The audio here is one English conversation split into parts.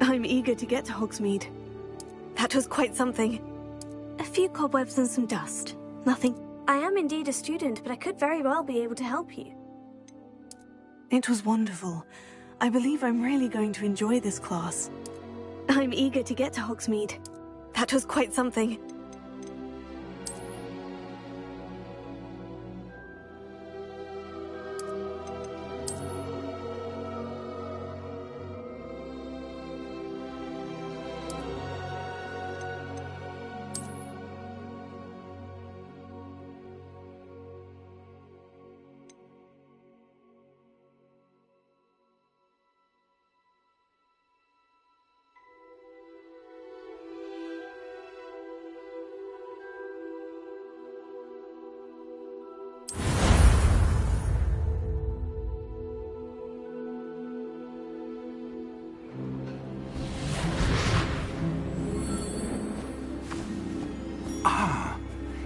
I'm eager to get to Hogsmeade. That was quite something. A few cobwebs and some dust. Nothing. I am indeed a student, but I could very well be able to help you. It was wonderful. I believe I'm really going to enjoy this class. I'm eager to get to Hogsmeade. That was quite something.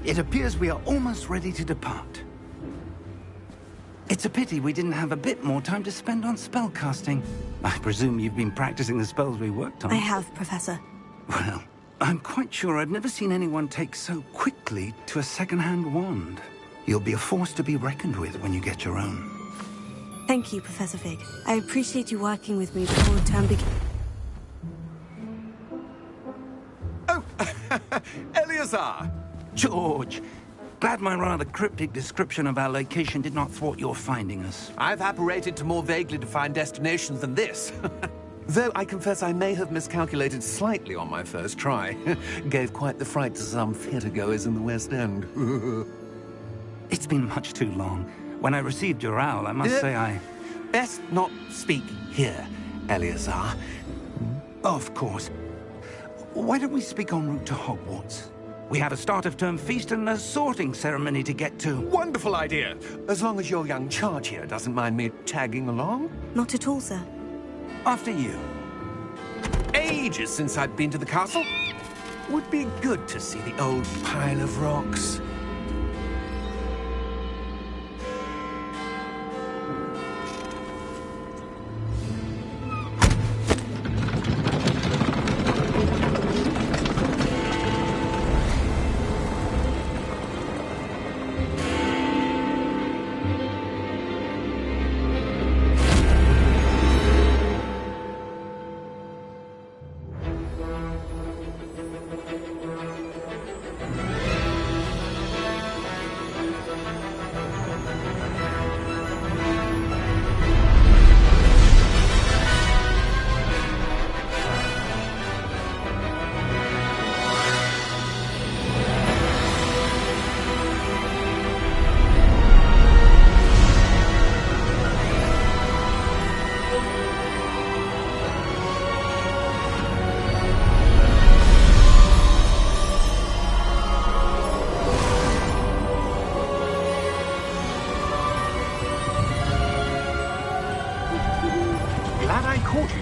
It appears we are almost ready to depart. It's a pity we didn't have a bit more time to spend on spellcasting. I presume you've been practicing the spells we worked on. I have, Professor. Well, I'm quite sure I've never seen anyone take so quickly to a second-hand wand. You'll be a force to be reckoned with when you get your own. Thank you, Professor Fig. I appreciate you working with me before the term begins. Oh, Eleazar! George, glad my rather cryptic description of our location did not thwart your finding us. I've apparated to more vaguely defined destinations than this. Though I confess I may have miscalculated slightly on my first try. Gave quite the fright to some theatre-goers in the West End. It's been much too long. When I received your owl, I must say I... Best not speak here, Eleazar. Of course. Why don't we speak en route to Hogwarts? We have a start-of-term feast and a sorting ceremony to get to. Wonderful idea! As long as your young charge here doesn't mind me tagging along. Not at all, sir. After you. Ages since I'd been to the castle. Would be good to see the old pile of rocks.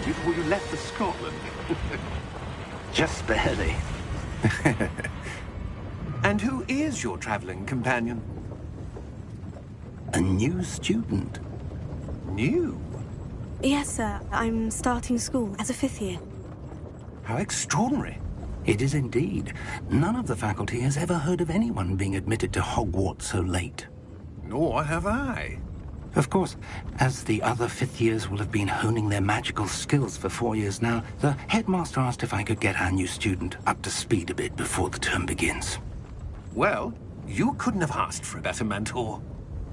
Before you left for Scotland. Just barely. And who is your traveling companion? A new student. New? Yes, sir. I'm starting school as a 5th year. How extraordinary. It is indeed. None of the faculty has ever heard of anyone being admitted to Hogwarts so late. Nor have I. Of course, as the other 5th years will have been honing their magical skills for 4 years now, the headmaster asked if I could get our new student up to speed a bit before the term begins. Well, you couldn't have asked for a better mentor.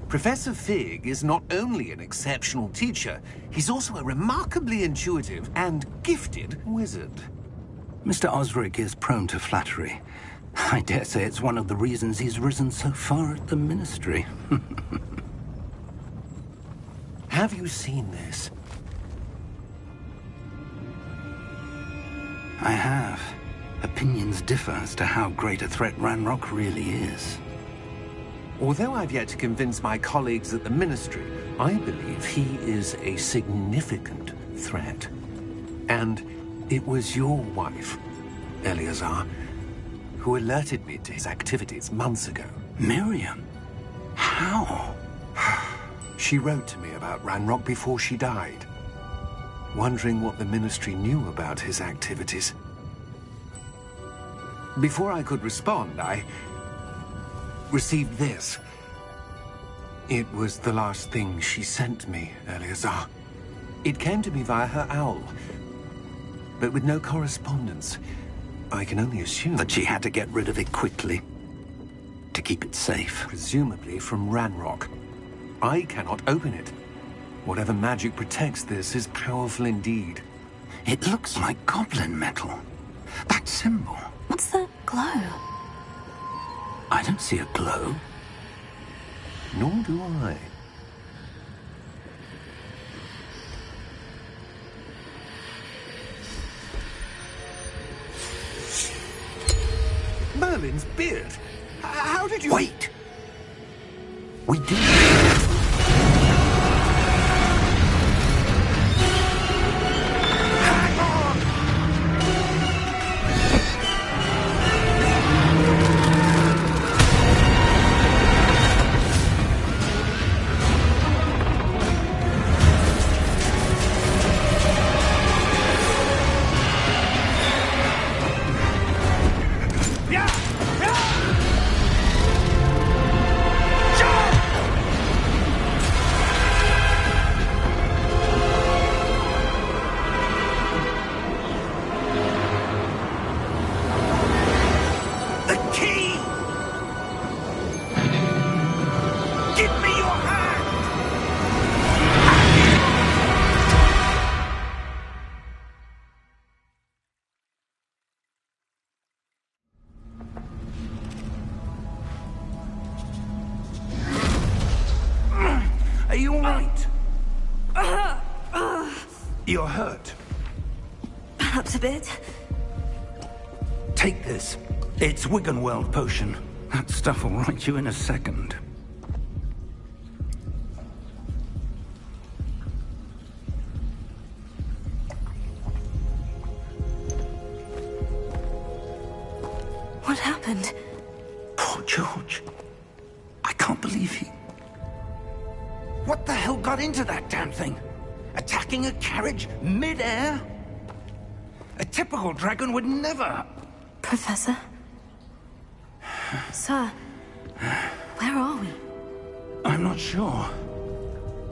Professor Fig is not only an exceptional teacher, he's also a remarkably intuitive and gifted wizard. Mr. Osric is prone to flattery. I dare say it's one of the reasons he's risen so far at the Ministry. Have you seen this? I have. Opinions differ as to how great a threat Ranrock really is. Although I've yet to convince my colleagues at the Ministry, I believe he is a significant threat. And it was your wife, Eleazar, who alerted me to his activities months ago. Miriam? How? She wrote to me about Ranrock before she died. wondering what the Ministry knew about his activities. Before I could respond, I received this. It was the last thing she sent me, Eleazar. It came to me via her owl, but with no correspondence. I can only assume That she had to get rid of it quickly to keep it safe. presumably from Ranrock. I cannot open it. Whatever magic protects this is powerful indeed. It looks like goblin metal. That symbol. What's that glow? I don't see a glow. Nor do I. Merlin's beard. How did you... Wait! We do. Are you all right? You're hurt. Perhaps a bit. Take this. It's Wiggenweld potion. That stuff will right you in a second. What happened? Poor George. I can't believe he... What the hell got into that damn thing? Attacking a carriage mid-air? A typical dragon would never... Professor? Sir, where are we? I'm not sure.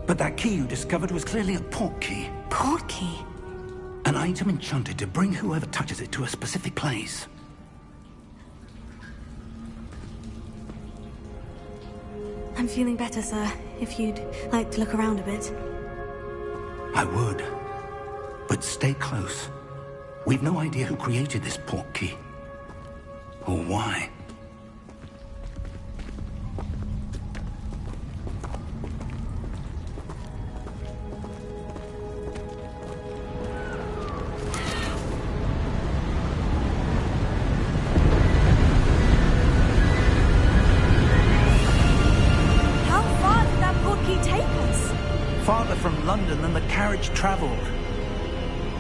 But that key you discovered was clearly a port key. Port key? An item enchanted to bring whoever touches it to a specific place. I'm feeling better, sir. If you'd like to look around a bit. I would. But stay close. We've no idea who created this port key. Or why. Farther from London than the carriage travelled.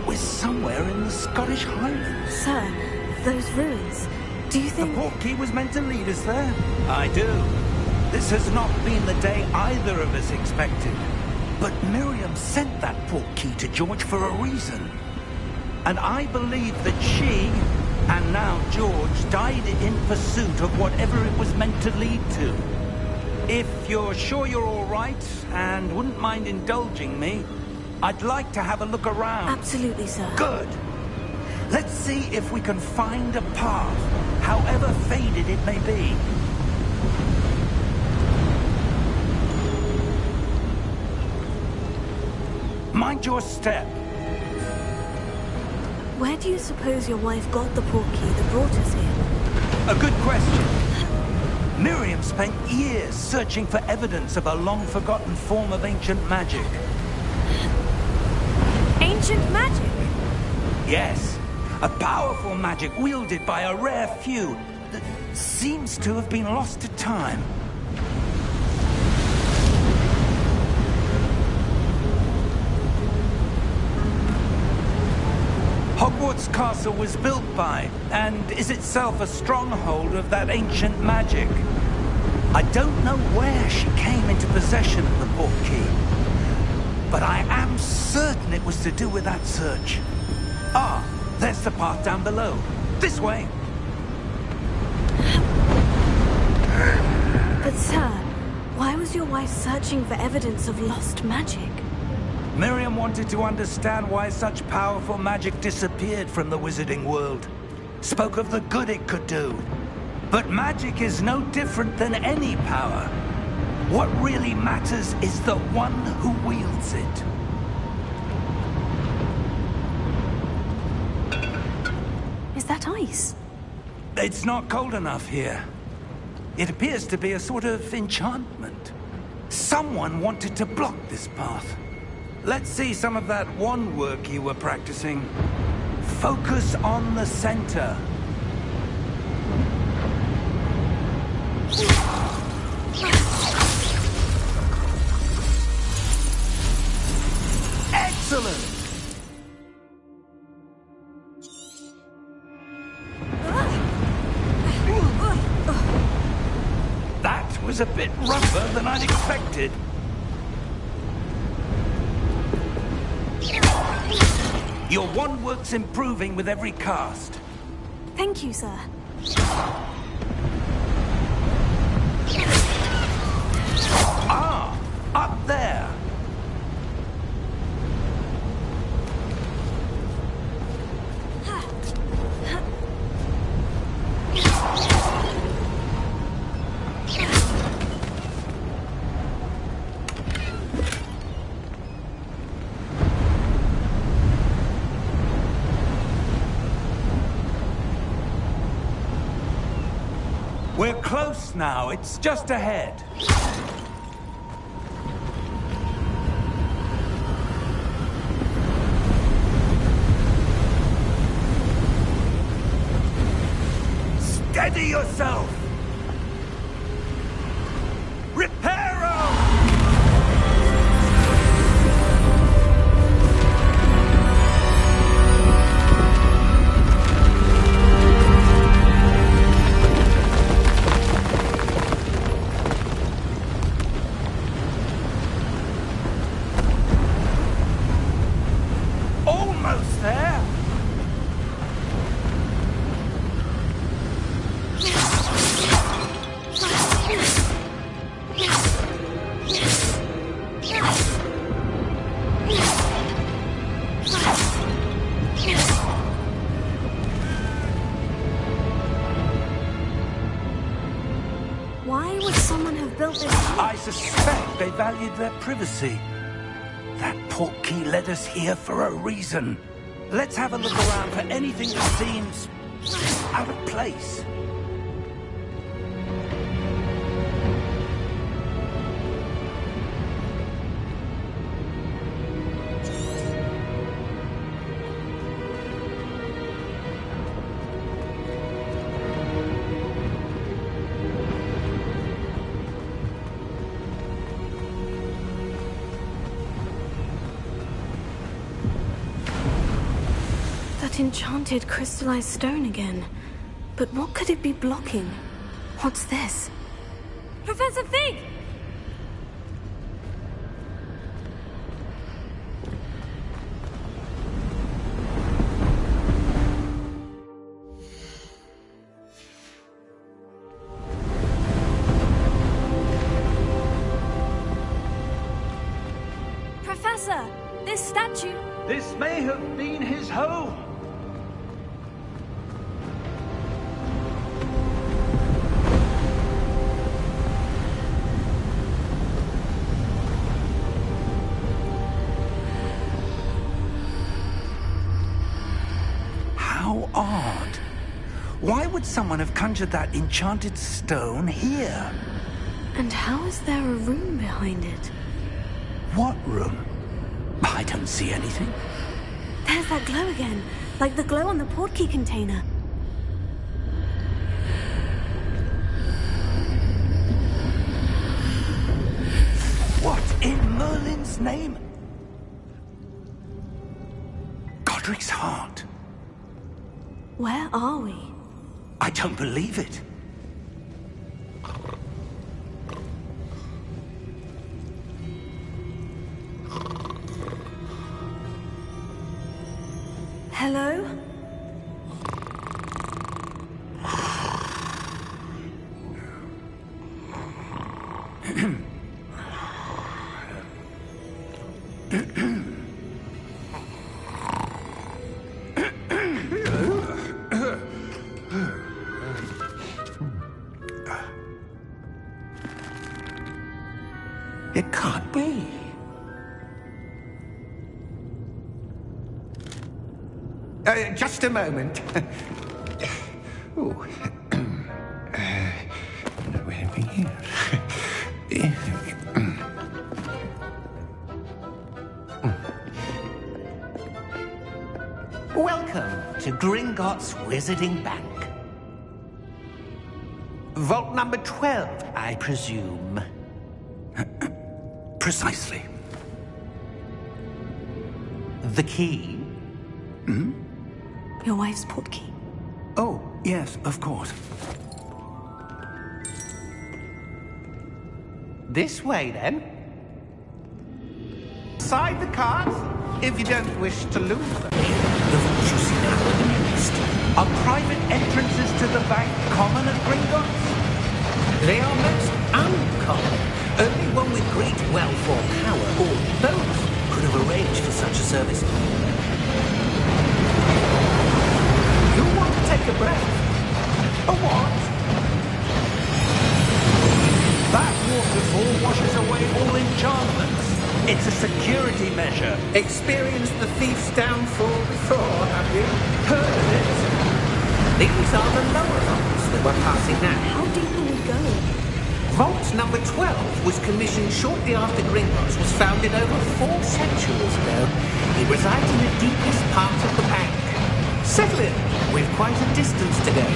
We're somewhere in the Scottish Highlands. Sir, those ruins. Do you think... The port key was meant to lead us there? I do. This has not been the day either of us expected. But Miriam sent that port key to George for a reason. And I believe that she, and now George, died in pursuit of whatever it was meant to lead to. If you're sure you're all right, and wouldn't mind indulging me, I'd like to have a look around. Absolutely, sir. Good. Let's see if we can find a path, however faded it may be. Mind your step. Where do you suppose your wife got the port key that brought us here? A good question. Miriam spent years searching for evidence of a long-forgotten form of ancient magic. Ancient magic? Yes, a powerful magic wielded by a rare few that seems to have been lost to time. Hogwarts Castle was built by, and is itself a stronghold of that ancient magic. I don't know where she came into possession of the port key, but I am certain it was to do with that search. Ah, there's the path down below. This way. But sir, why was your wife searching for evidence of lost magic? Miriam wanted to understand why such powerful magic disappeared from the wizarding world. Spoke of the good it could do. But magic is no different than any power. What really matters is the one who wields it. Is that ice? It's not cold enough here. It appears to be a sort of enchantment. Someone wanted to block this path. Let's see some of that wand work you were practicing. Focus on the center. Excellent! That was a bit rougher than I'd expected. Your wand work's improving with every cast. Thank you, sir. Ah! Up there! We're close now. It's just ahead. Steady yourself! Reparo! Almost there! Why would someone have built this? I suspect they valued their privacy. That portkey led us here for a reason. Let's have a look around for anything that seems out of place. That enchanted crystallized stone again. But what could it be blocking? What's this? Professor Fig! Professor, this statue... This may have been his home. How odd. Why would someone have conjured that enchanted stone here? And how is there a room behind it? What room? I don't see anything. There's that glow again, like the glow on the portkey container. What in Merlin's name? Godric's heart. Where are we? I don't believe it. Hello? It can't be. Just a moment. Oh. No, anything here. Welcome to Gringotts Wizarding Bank. Vault number 12, I presume. Precisely. The key? Hmm? Your wife's portkey. Oh, yes, of course. This way, then. Side the cards, if you don't wish to lose them. The vaults you see now in the mist are private entrances to the bank common at Gringotts. They are most uncommon. Only one with great wealth or power, or both, could have arranged for such a service. You want to take a breath? A what? That waterfall washes away all enchantments. It's a security measure. Experienced the thief's downfall before, have you? Heard of it? These are the lower vaults that we're passing now. How deep will we go? Vault number 12 was commissioned shortly after Gringotts was founded over 4 centuries ago. It resides in the deepest part of the bank. Settle in. We've quite a distance to go.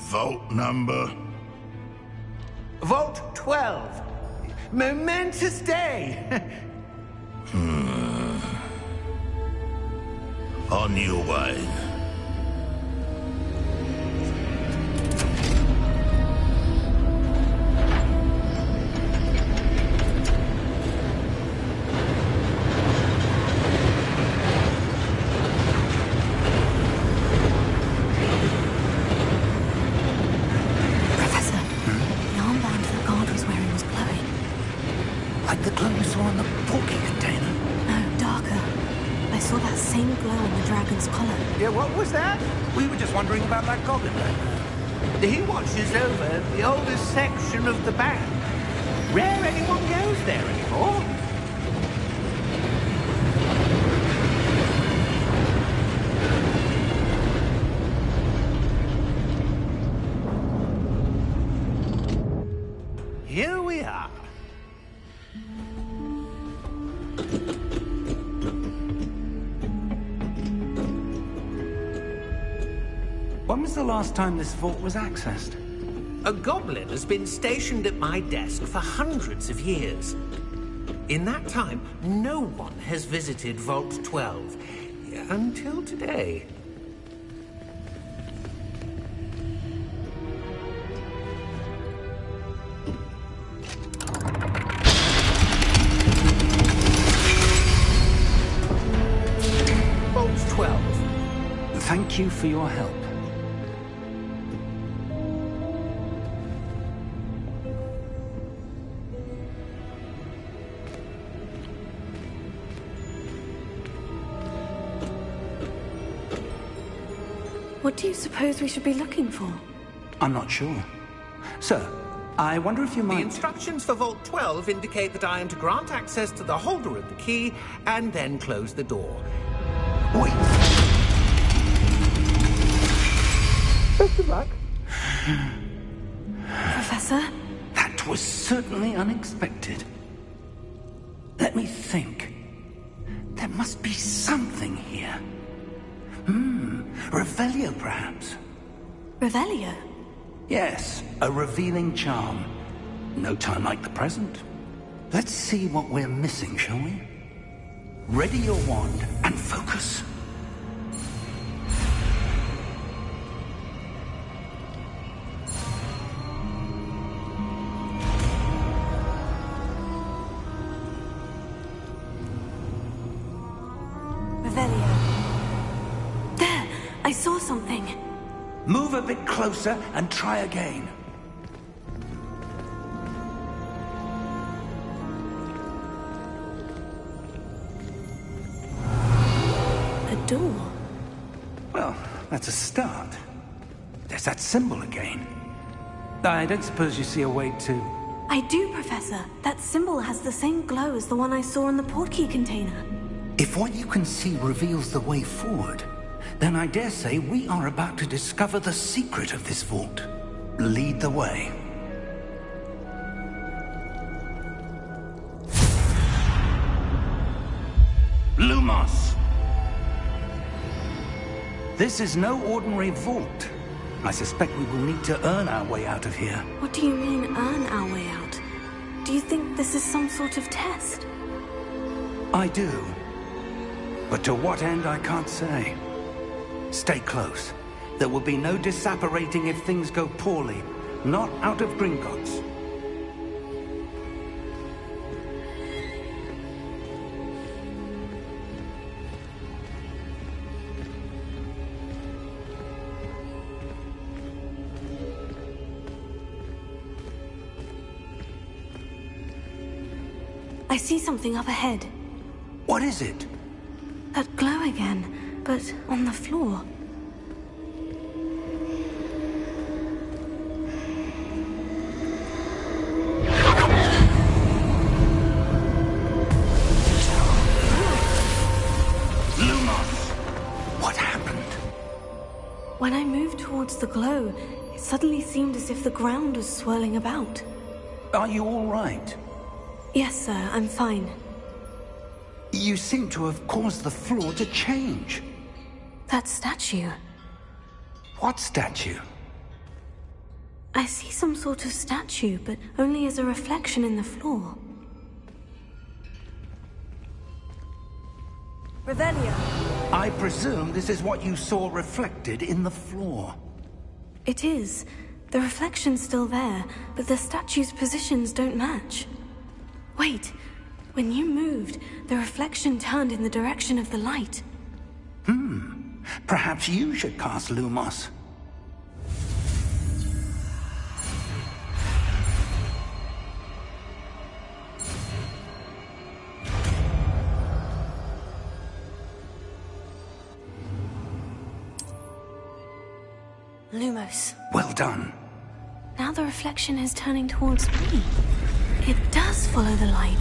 Vault number? Vault 12. Momentous day. On your way. Like the glow you saw on the porky container? No, darker. I saw that same glow on the dragon's collar. Yeah, what was that? We were just wondering about that goblin back there. He watches over the oldest section of the bank. Rare anyone goes there anymore. Here we are. When was the last time this vault was accessed? A goblin has been stationed at my desk for hundreds of years. In that time, no one has visited Vault 12. Until today. Vault 12. Thank you for your help. What do you suppose we should be looking for? I'm not sure. Sir, I wonder if you The might... instructions for Vault 12 indicate that I am to grant access to the holder of the key and then close the door. Wait! Best of luck. Professor? That was certainly unexpected. Let me think. There must be something here. Revelio, perhaps? Revelio? Yes, a revealing charm. No time like the present. Let's see what we're missing, shall we? Ready your wand and focus. I saw something. Move a bit closer and try again. A door. Well, that's a start. There's that symbol again. I don't suppose you see a way to... I do, Professor. That symbol has the same glow as the one I saw in the portkey container. If what you can see reveals the way forward, then I dare say we are about to discover the secret of this vault. Lead the way. Lumos! This is no ordinary vault. I suspect we will need to earn our way out of here. What do you mean, earn our way out? Do you think this is some sort of test? I do. But to what end, I can't say. Stay close. There will be no disapparating if things go poorly. Not out of Gringotts. I see something up ahead. What is it? That glow again, but on the floor. Lumos! What happened? When I moved towards the glow, it suddenly seemed as if the ground was swirling about. Are you all right? Yes, sir, I'm fine. You seem to have caused the floor to change. That statue. What statue? I see some sort of statue, but only as a reflection in the floor. Revelio. I presume this is what you saw reflected in the floor. It is. The reflection's still there, but the statue's positions don't match. Wait. When you moved, the reflection turned in the direction of the light. Perhaps you should cast Lumos. Lumos. Well done. Now the reflection is turning towards me. It does follow the light.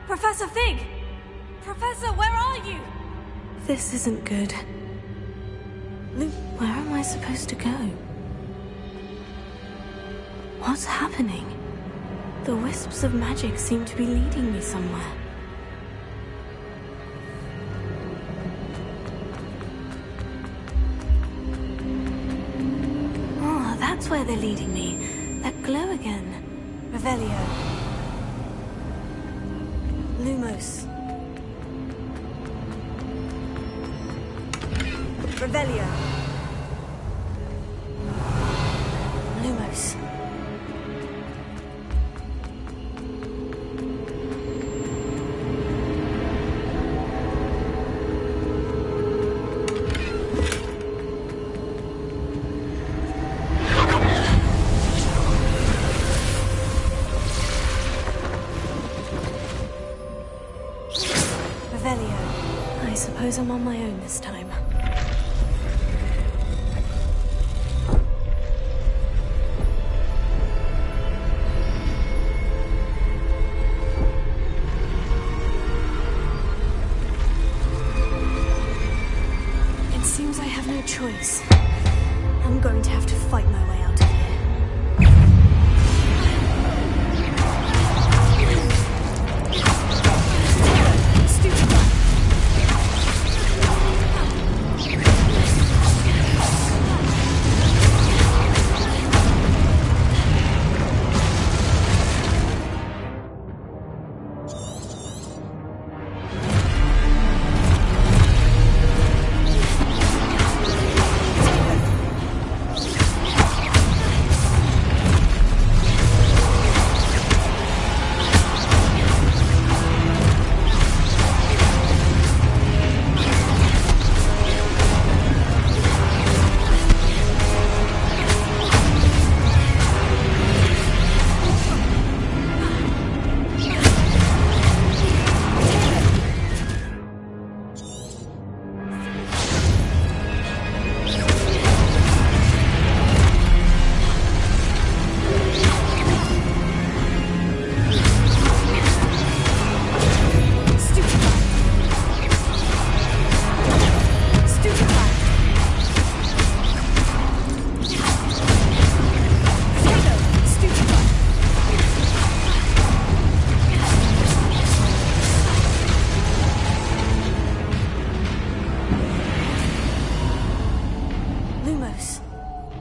Professor Fig! Professor, where are you? This isn't good. Luke, where am I supposed to go? What's happening? The wisps of magic seem to be leading me somewhere. that's where they're leading me. That glow again. Revelio. Lumos. Revelio. Lumos. I suppose I'm on my own this time. It seems I have no choice. I'm going to have to fight my way out of here.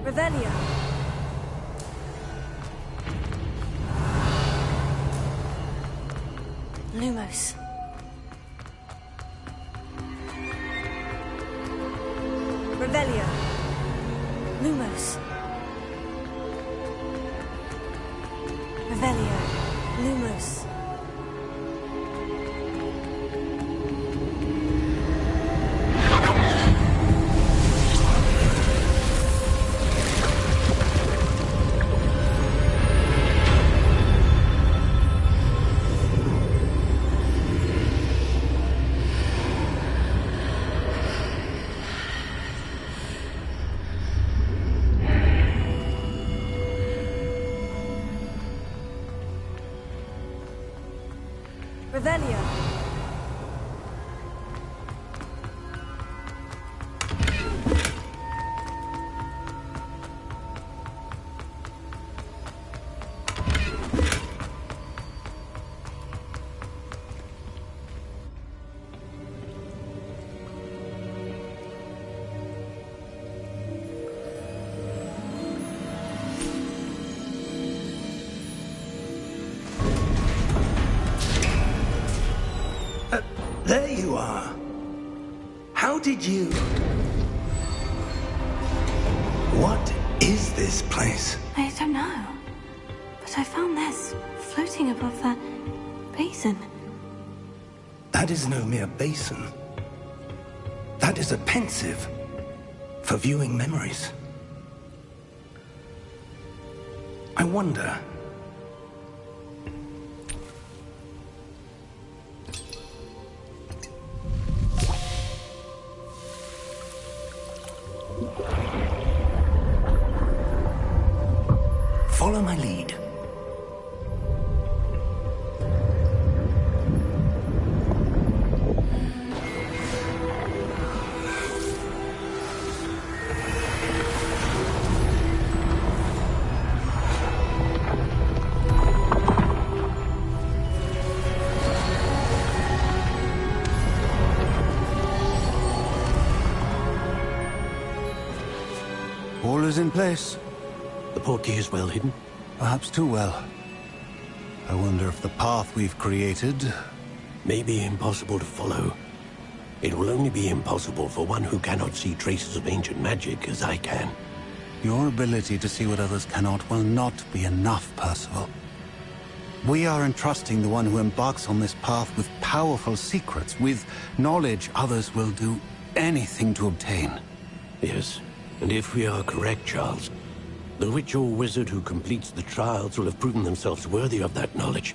Revelio. Lumos. Revelio. Lumos. Revelio. Lumos. Revelio. There you are. How did you... What is this place? I don't know. But I found this floating above that basin. That is no mere basin. That is a pensive for viewing memories. I wonder... Follow my lead. All is in place. The portkey is well hidden? Perhaps too well. I wonder if the path we've created... may be impossible to follow. It will only be impossible for one who cannot see traces of ancient magic as I can. Your ability to see what others cannot will not be enough, Percival. We are entrusting the one who embarks on this path with powerful secrets, with knowledge others will do anything to obtain. Yes, and if we are correct, Charles, the witch or wizard who completes the trials will have proven themselves worthy of that knowledge,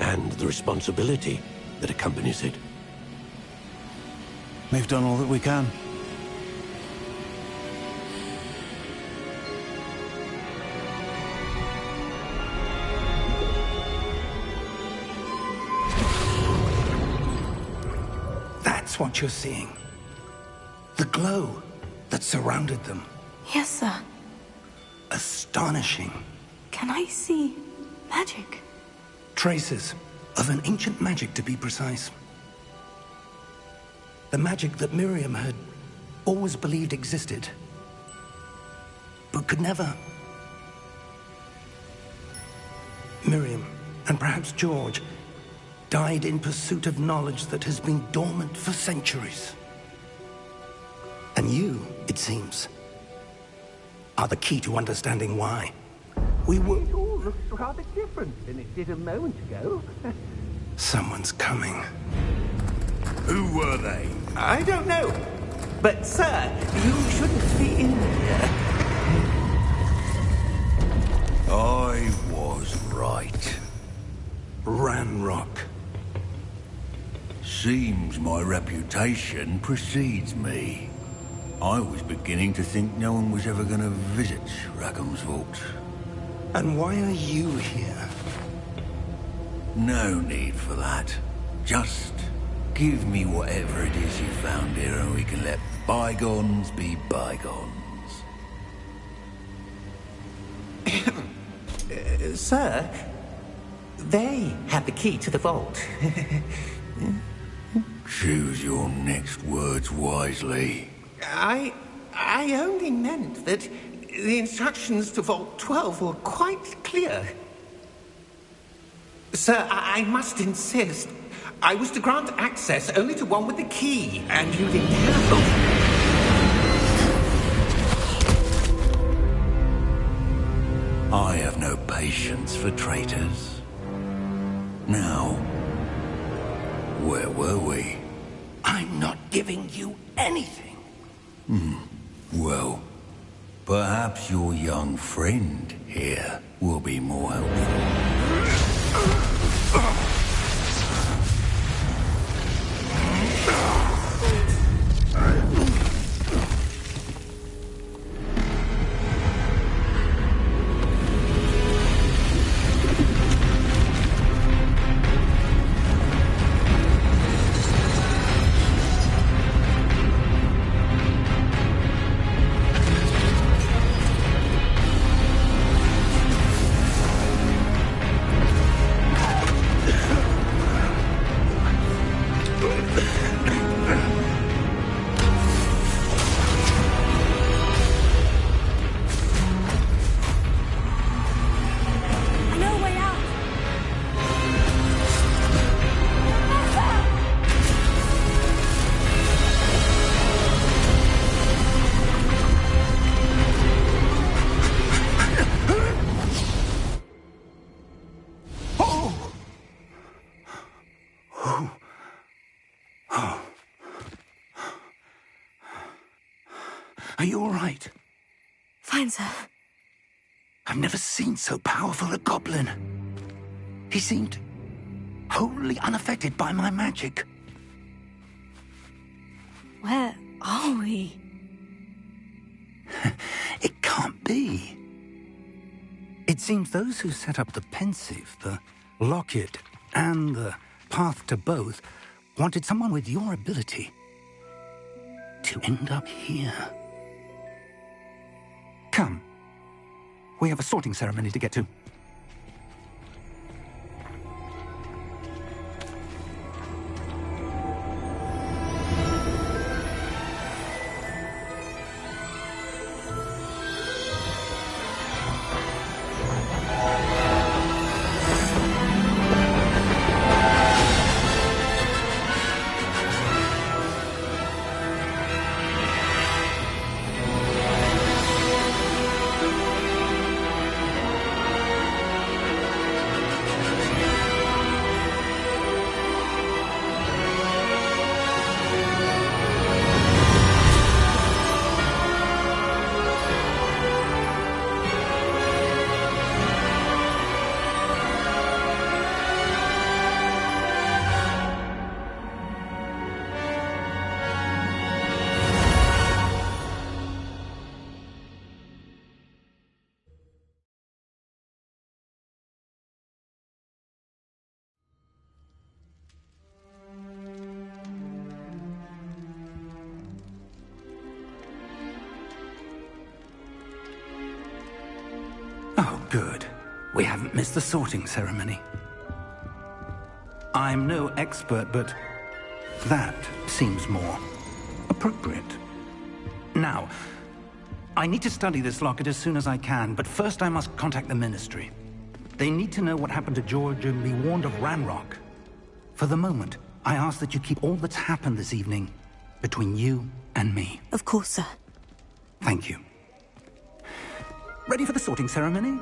and the responsibility that accompanies it. We've done all that we can. That's what you're seeing. The glow that surrounded them. Yes, sir. Astonishing. Can I see magic? Traces of an ancient magic, to be precise. The magic that Miriam had always believed existed, but could never. Miriam, and perhaps George, died in pursuit of knowledge that has been dormant for centuries. And you, it seems, are the key to understanding why. We were... It all looks rather different than it did a moment ago. Someone's coming. Who were they? I don't know. But, sir, you shouldn't be in here. I was right. Ranrock. Seems my reputation precedes me. I was beginning to think no one was ever going to visit Rackham's vault. And why are you here? No need for that. Just give me whatever it is you found here and we can let bygones be bygones. Sir, they had the key to the vault. Choose your next words wisely. I only meant that the instructions to Vault 12 were quite clear. Sir, I must insist. I was to grant access only to one with the key, and you didn't have... I have no patience for traitors. Now, where were we? I'm not giving you anything. Well, perhaps your young friend here will be more helpful. Are you all right? Fine, sir. I've never seen so powerful a goblin. He seemed wholly unaffected by my magic. Where are we? It can't be. It seems those who set up the pensive, the locket, and the path to both wanted someone with your ability to end up here. Come. We have a sorting ceremony to get to. Good. We haven't missed the sorting ceremony. I'm no expert, but that seems more appropriate. Now, I need to study this locket as soon as I can, but first I must contact the Ministry. They need to know what happened to George and be warned of Ranrock. For the moment, I ask that you keep all that's happened this evening between you and me. Of course, sir. Thank you. Ready for the sorting ceremony?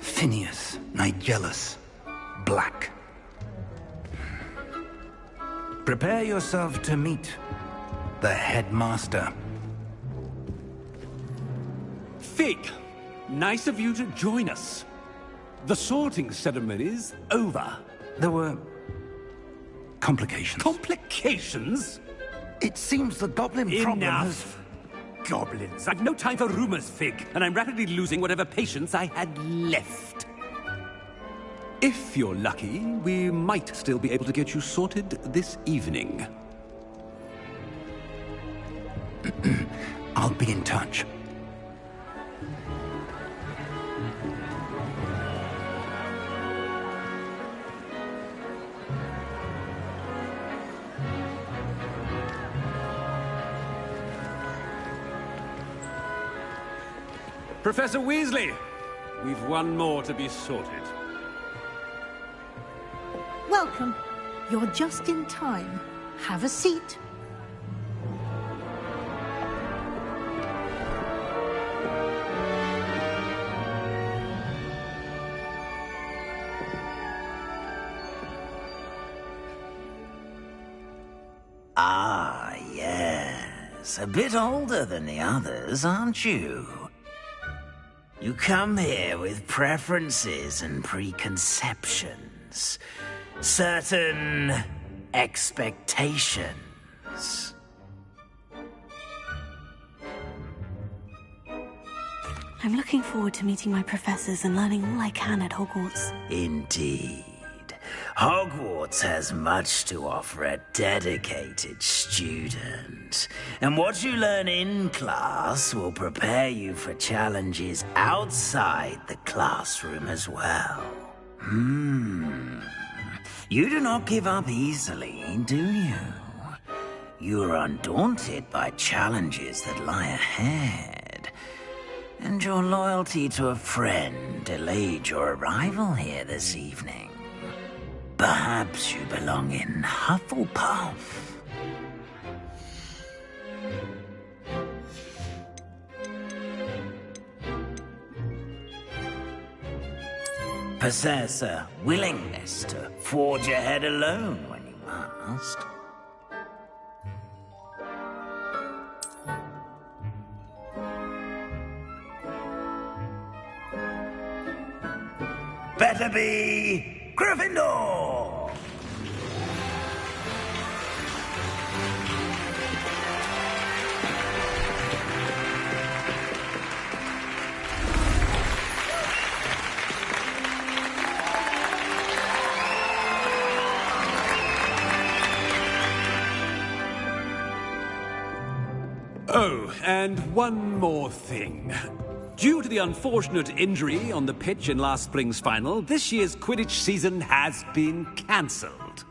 Phineas, Nigellus, Black. Prepare yourself to meet the headmaster. Fig, nice of you to join us. The sorting ceremony's over. There were complications. Complications? It seems the goblin problem has... Enough! Goblins. I've no time for rumors, Fig, and I'm rapidly losing whatever patience I had left. If you're lucky, we might still be able to get you sorted this evening. I'll be in touch. Professor Weasley, we've one more to be sorted. Welcome. You're just in time. Have a seat. Ah, yes. A bit older than the others, aren't you? You come here with preferences and preconceptions. Certain expectations. I'm looking forward to meeting my professors and learning all I can at Hogwarts. Indeed. Hogwarts has much to offer a dedicated student. And what you learn in class will prepare you for challenges outside the classroom as well. You do not give up easily, do you? You are undaunted by challenges that lie ahead. And your loyalty to a friend delayed your arrival here this evening. Perhaps you belong in Hufflepuff. Possess a willingness to forge ahead alone when you must. Better be Gryffindor! Oh, and one more thing. Due to the unfortunate injury on the pitch in last spring's final, this year's Quidditch season has been cancelled.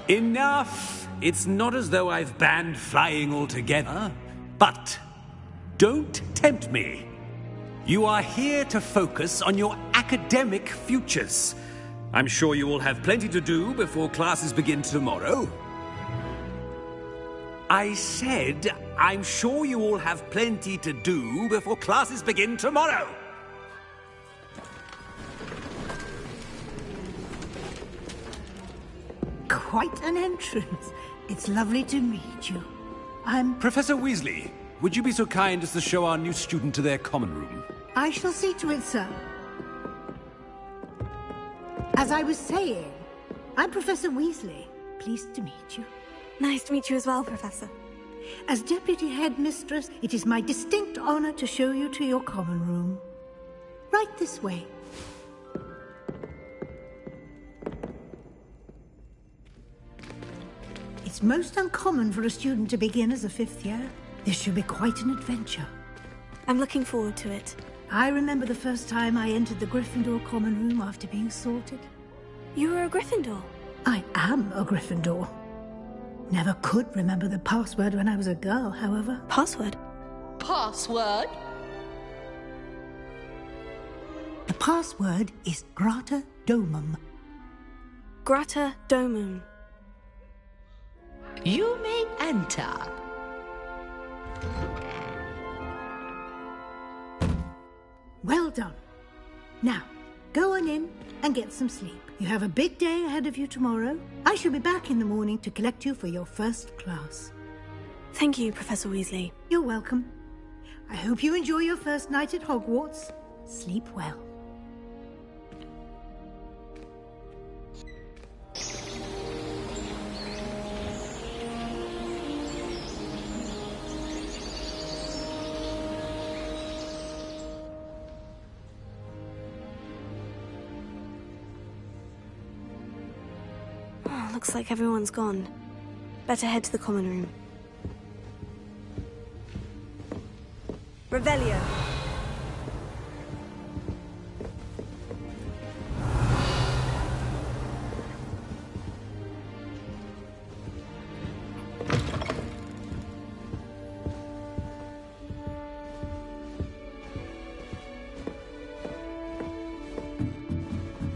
Enough! It's not as though I've banned flying altogether, but don't tempt me. You are here to focus on your academic futures. I'm sure you will have plenty to do before classes begin tomorrow. I said, I'm sure you all have plenty to do before classes begin tomorrow. Quite an entrance. It's lovely to meet you. I'm... Professor Weasley, would you be so kind as to show our new student to their common room? I shall see to it, sir. As I was saying, I'm Professor Weasley. pleased to meet you. Nice to meet you as well, Professor. As Deputy Headmistress, it is my distinct honor to show you to your common room. Right this way. It's most uncommon for a student to begin as a 5th year. This should be quite an adventure. I'm looking forward to it. I remember the first time I entered the Gryffindor common room after being sorted. You were a Gryffindor? I am a Gryffindor. Never could remember the password when I was a girl, however. Password? Password? The password is Grata Domum. Grata Domum. You may enter. Well done. Now, go on in and get some sleep. You have a big day ahead of you tomorrow. I shall be back in the morning to collect you for your first class. Thank you, Professor Weasley. You're welcome. I hope you enjoy your first night at Hogwarts. Sleep well. Looks like everyone's gone. Better head to the common room. Revelio.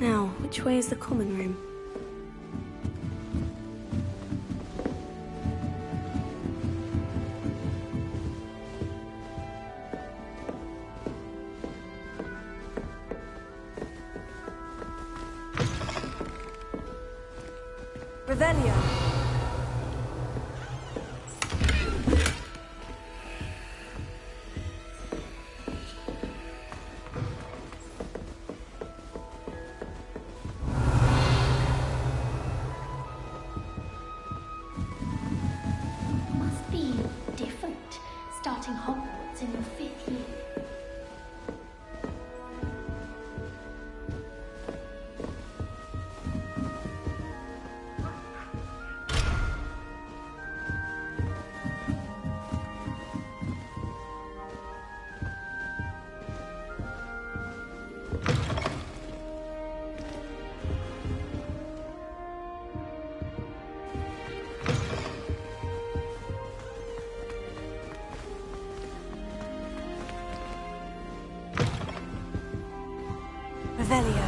Now, which way is the common room? Revelio. Must be different, starting Hogwarts in your 5th year. Revelio.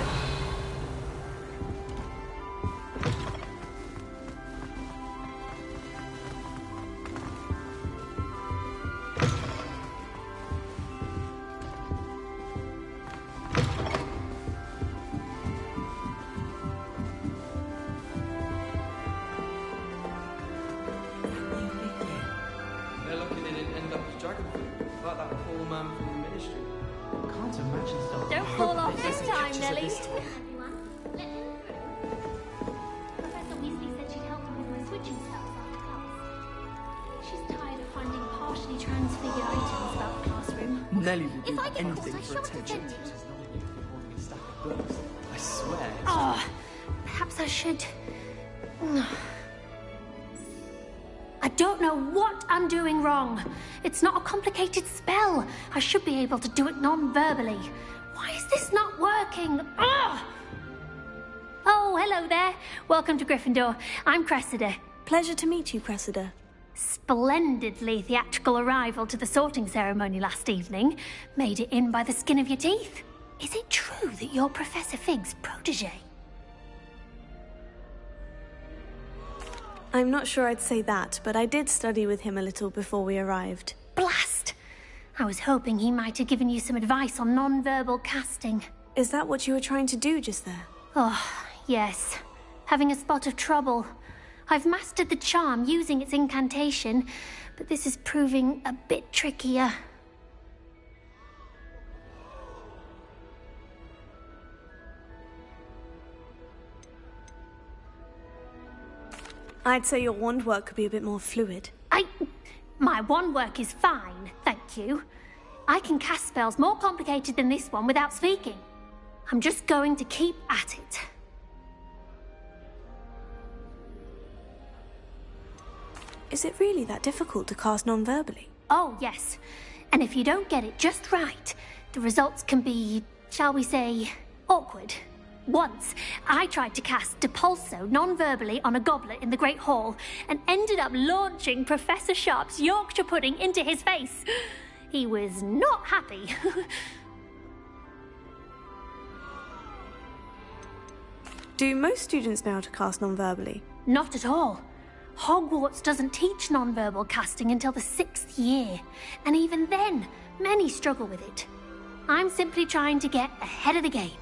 They're lucky they didn't end up as dragon food, like that poor man from the ministry. I can't imagine stuff. Don't fall off this time, Nelly. Everyone, let him through. Professor Weasley said she'd help him with my switching spells after class. She's tired of finding partially transfigured items about the classroom. Nelly will do If I get anything caught, I for shan't attention. defend you. As long as you keep holding a stack of books. I swear. Oh, perhaps I should... I don't know what I'm doing wrong. It's not a complicated spell. I should be able to do it non-verbally. Why is this not working? Ugh! Oh, hello there. Welcome to Gryffindor. I'm Cressida. Pleasure to meet you, Cressida. Splendidly theatrical arrival to the sorting ceremony last evening. Made it in by the skin of your teeth. Is it true that you're Professor Fig's protege? I'm not sure I'd say that, but I did study with him a little before we arrived. Blast! I was hoping he might have given you some advice on non-verbal casting. Is that what you were trying to do just there? Oh, yes. Having a spot of trouble. I've mastered the charm using its incantation, but this is proving a bit trickier. I'd say your wand work could be a bit more fluid. My wand work is fine, thank you. I can cast spells more complicated than this one without speaking. I'm just going to keep at it. Is it really that difficult to cast non-verbally? Oh, yes. And if you don't get it just right, the results can be, shall we say, awkward. Once, I tried to cast Depulso non-verbally on a goblet in the Great Hall and ended up launching Professor Sharp's Yorkshire pudding into his face. He was not happy. Do most students know how to cast non-verbally? Not at all. Hogwarts doesn't teach non-verbal casting until the 6th year, and even then, many struggle with it. I'm simply trying to get ahead of the game.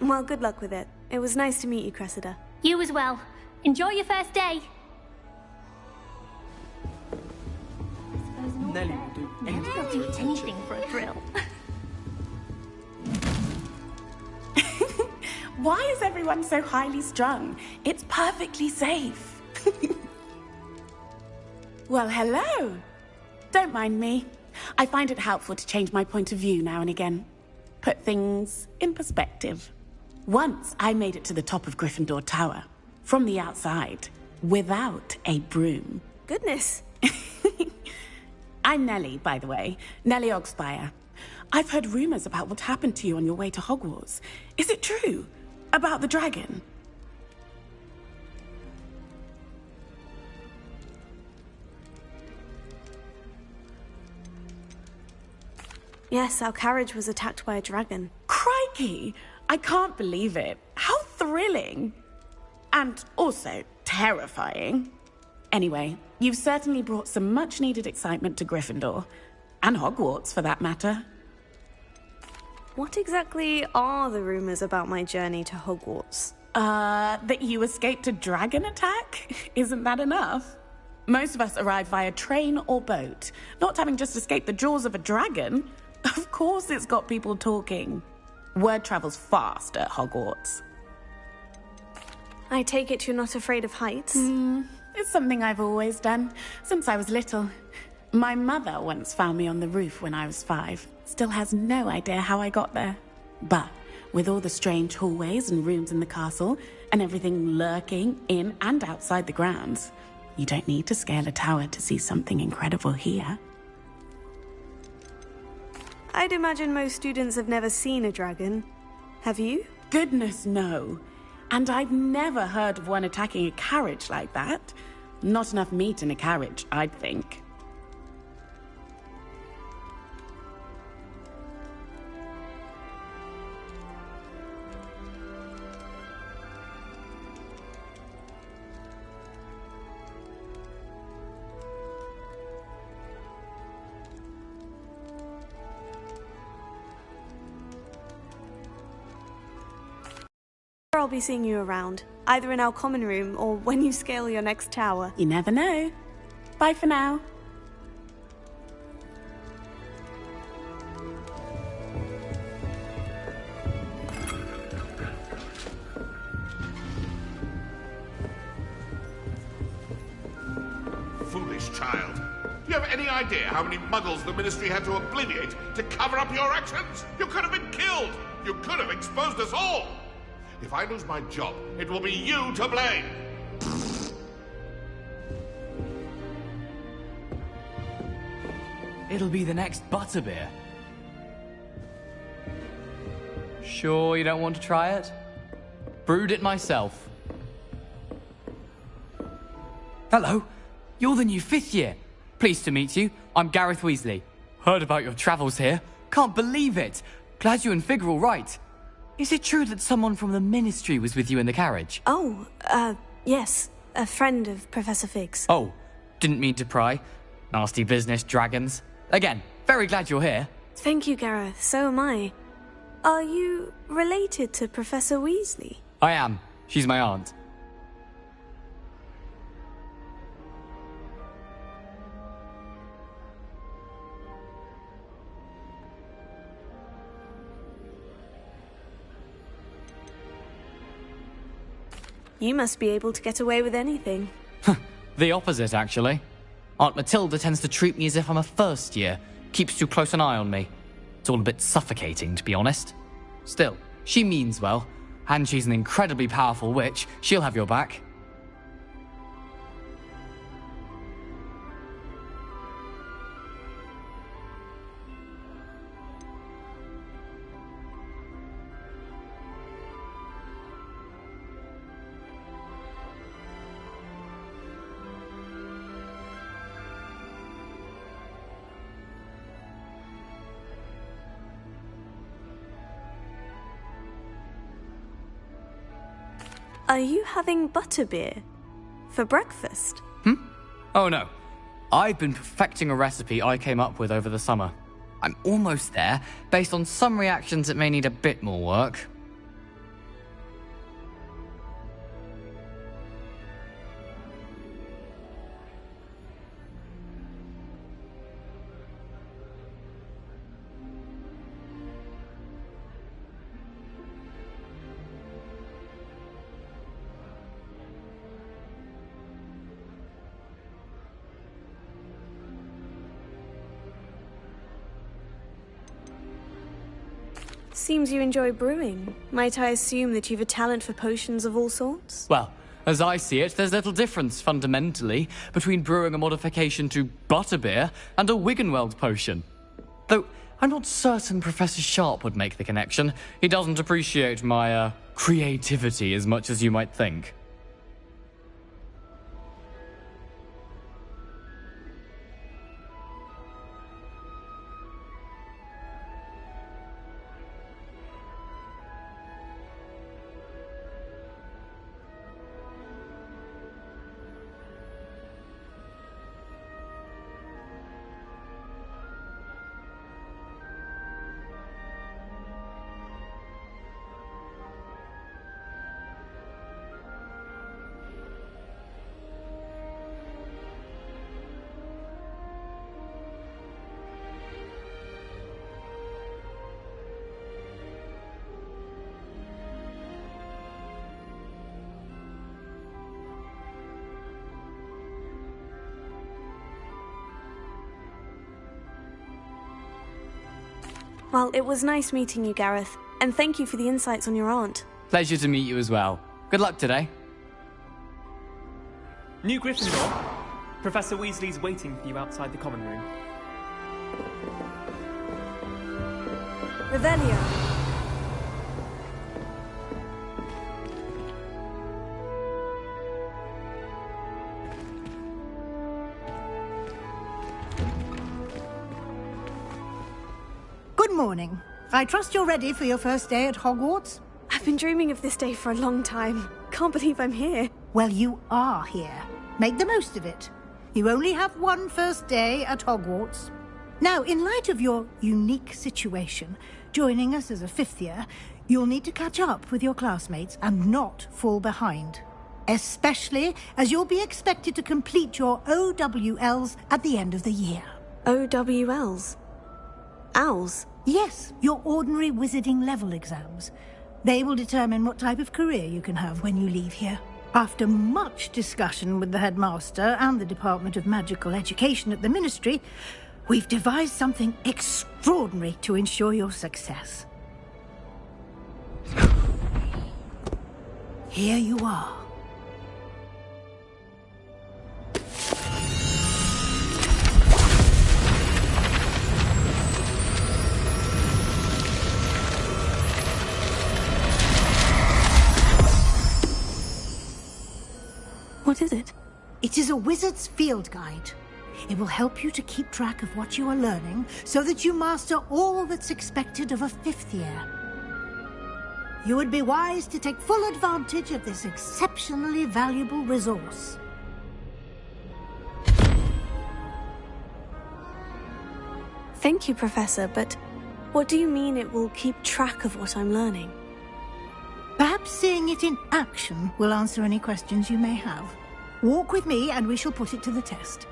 Well, good luck with it. It was nice to meet you, Cressida. You as well. Enjoy your first day. Nelly will do anything. I'll do anything for a thrill. Why is everyone so highly strung? It's perfectly safe. Well, hello. Don't mind me. I find it helpful to change my point of view now and again. Put things in perspective. Once I made it to the top of Gryffindor Tower, from the outside, without a broom. Goodness. I'm Nellie, by the way. Nellie Ogspire. I've heard rumors about what happened to you on your way to Hogwarts. Is it true? About the dragon? Yes, our carriage was attacked by a dragon. Crikey! I can't believe it. How thrilling! And also terrifying. Anyway, you've certainly brought some much-needed excitement to Gryffindor. And Hogwarts, for that matter. What exactly are the rumors about my journey to Hogwarts? That you escaped a dragon attack? Isn't that enough? Most of us arrive via train or boat, not having just escaped the jaws of a dragon. Of course it's got people talking. Word travels fast at Hogwarts. I take it you're not afraid of heights? It's something I've always done, since I was little. My mother once found me on the roof when I was 5. Still has no idea how I got there. But with all the strange hallways and rooms in the castle, and everything lurking in and outside the grounds, you don't need to scale a tower to see something incredible here. I'd imagine most students have never seen a dragon. Have you? Goodness, no. And I've never heard of one attacking a carriage like that. Not enough meat in a carriage, I'd think. I'll be seeing you around, either in our common room or when you scale your next tower. You never know. Bye for now. Foolish child. Do you have any idea how many muggles the Ministry had to obliterate to cover up your actions? You could have been killed. You could have exposed us all. If I lose my job, it will be you to blame. It'll be the next butterbeer. Sure you don't want to try it? Brewed it myself. Hello, you're the new 5th year. Pleased to meet you. I'm Gareth Weasley. Heard about your travels here. Can't believe it. Glad you and Fig are all right. Is it true that someone from the Ministry was with you in the carriage? Oh, yes. A friend of Professor Fig's. Oh, didn't mean to pry. Nasty business, dragons. Again, very glad you're here. Thank you, Gareth. So am I. Are you related to Professor Weasley? I am. She's my aunt. You must be able to get away with anything. The opposite, actually. Aunt Matilda tends to treat me as if I'm a first year, keeps too close an eye on me. It's all a bit suffocating, to be honest. Still, she means well, and she's an incredibly powerful witch. She'll have your back. Are you having butterbeer? For breakfast? Oh no. I've been perfecting a recipe I came up with over the summer. I'm almost there. Based on some reactions, it may need a bit more work. Seems you enjoy brewing. Might I assume that you've a talent for potions of all sorts? Well, as I see it, there's little difference, fundamentally, between brewing a modification to butterbeer and a Wiggenweld potion. Though, I'm not certain Professor Sharp would make the connection. He doesn't appreciate my, creativity as much as you might think. Well, it was nice meeting you, Gareth, and thank you for the insights on your aunt. Pleasure to meet you as well. Good luck today. New Gryffindor. Professor Weasley's waiting for you outside the common room. Revelio. Good morning. I trust you're ready for your first day at Hogwarts? I've been dreaming of this day for a long time. Can't believe I'm here. Well, you are here. Make the most of it. You only have one first day at Hogwarts. Now, in light of your unique situation, joining us as a fifth year, you'll need to catch up with your classmates and not fall behind. Especially as you'll be expected to complete your OWLs at the end of the year. OWLs? Owls? Yes, your ordinary wizarding level exams. They will determine what type of career you can have when you leave here. After much discussion with the headmaster and the Department of Magical Education at the Ministry, we've devised something extraordinary to ensure your success. Here you are. What is it? It is a wizard's field guide. It will help you to keep track of what you are learning so that you master all that's expected of a fifth year. You would be wise to take full advantage of this exceptionally valuable resource. Thank you, Professor, but what do you mean it will keep track of what I'm learning? Perhaps seeing it in action will answer any questions you may have. Walk with me and we shall put it to the test.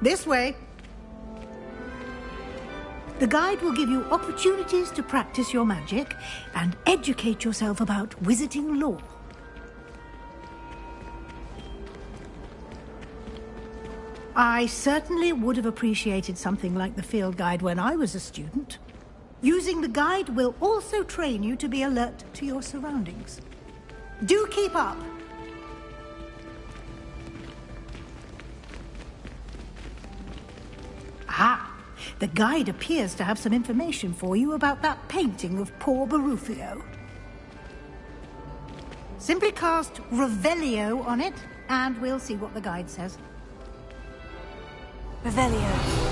This way. The guide will give you opportunities to practice your magic and educate yourself about wizarding lore. I certainly would have appreciated something like the field guide when I was a student. Using the guide will also train you to be alert to your surroundings. Do keep up! Ah! The guide appears to have some information for you about that painting of poor Barufio. Simply cast Revelio on it, and we'll see what the guide says. Revelio.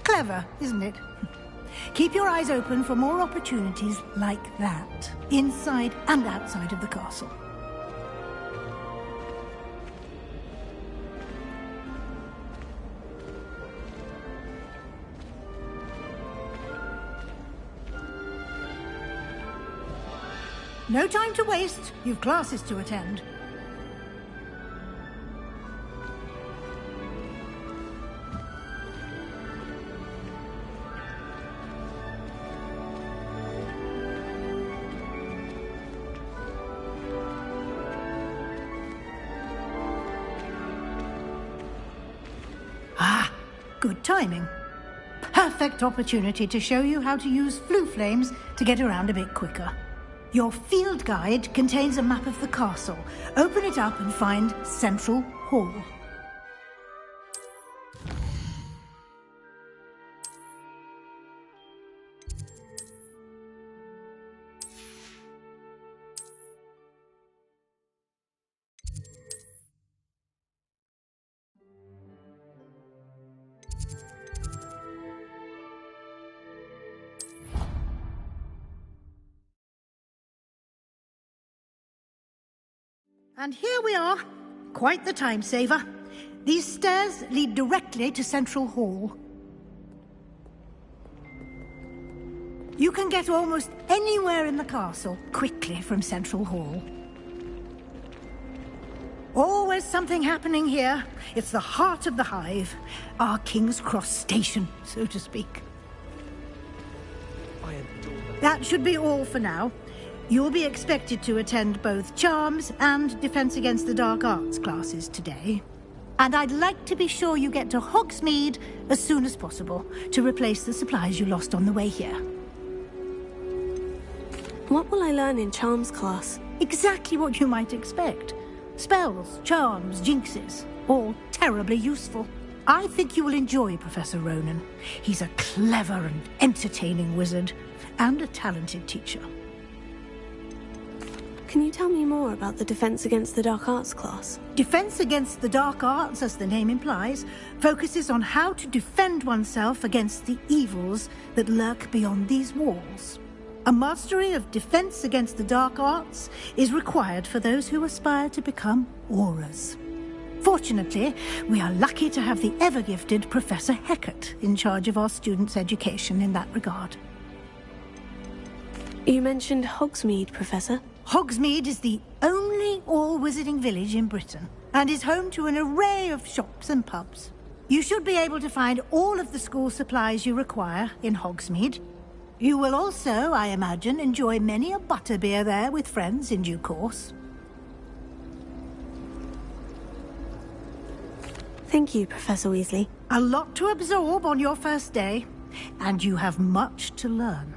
Clever, isn't it? Keep your eyes open for more opportunities like that, inside and outside of the castle. No time to waste. You've classes to attend. Good timing. Perfect opportunity to show you how to use flue flames to get around a bit quicker. Your field guide contains a map of the castle. Open it up and find Central Hall. And here we are. Quite the time saver. These stairs lead directly to Central Hall. You can get almost anywhere in the castle quickly from Central Hall. Always something happening here. It's the heart of the hive. Our King's Cross station, so to speak. That should be all for now. You'll be expected to attend both Charms and Defense Against the Dark Arts classes today. And I'd like to be sure you get to Hogsmeade as soon as possible to replace the supplies you lost on the way here. What will I learn in Charms class? Exactly what you might expect. Spells, charms, jinxes, all terribly useful. I think you will enjoy Professor Ronan. He's a clever and entertaining wizard, and a talented teacher. Can you tell me more about the Defense Against the Dark Arts class? Defense Against the Dark Arts, as the name implies, focuses on how to defend oneself against the evils that lurk beyond these walls. A mastery of Defense Against the Dark Arts is required for those who aspire to become Aurors. Fortunately, we are lucky to have the ever-gifted Professor Hecat in charge of our students' education in that regard. You mentioned Hogsmeade, Professor? Hogsmeade is the only all-wizarding village in Britain, and is home to an array of shops and pubs. You should be able to find all of the school supplies you require in Hogsmeade. You will also, I imagine, enjoy many a butterbeer there with friends in due course. Thank you, Professor Weasley. A lot to absorb on your first day, and you have much to learn.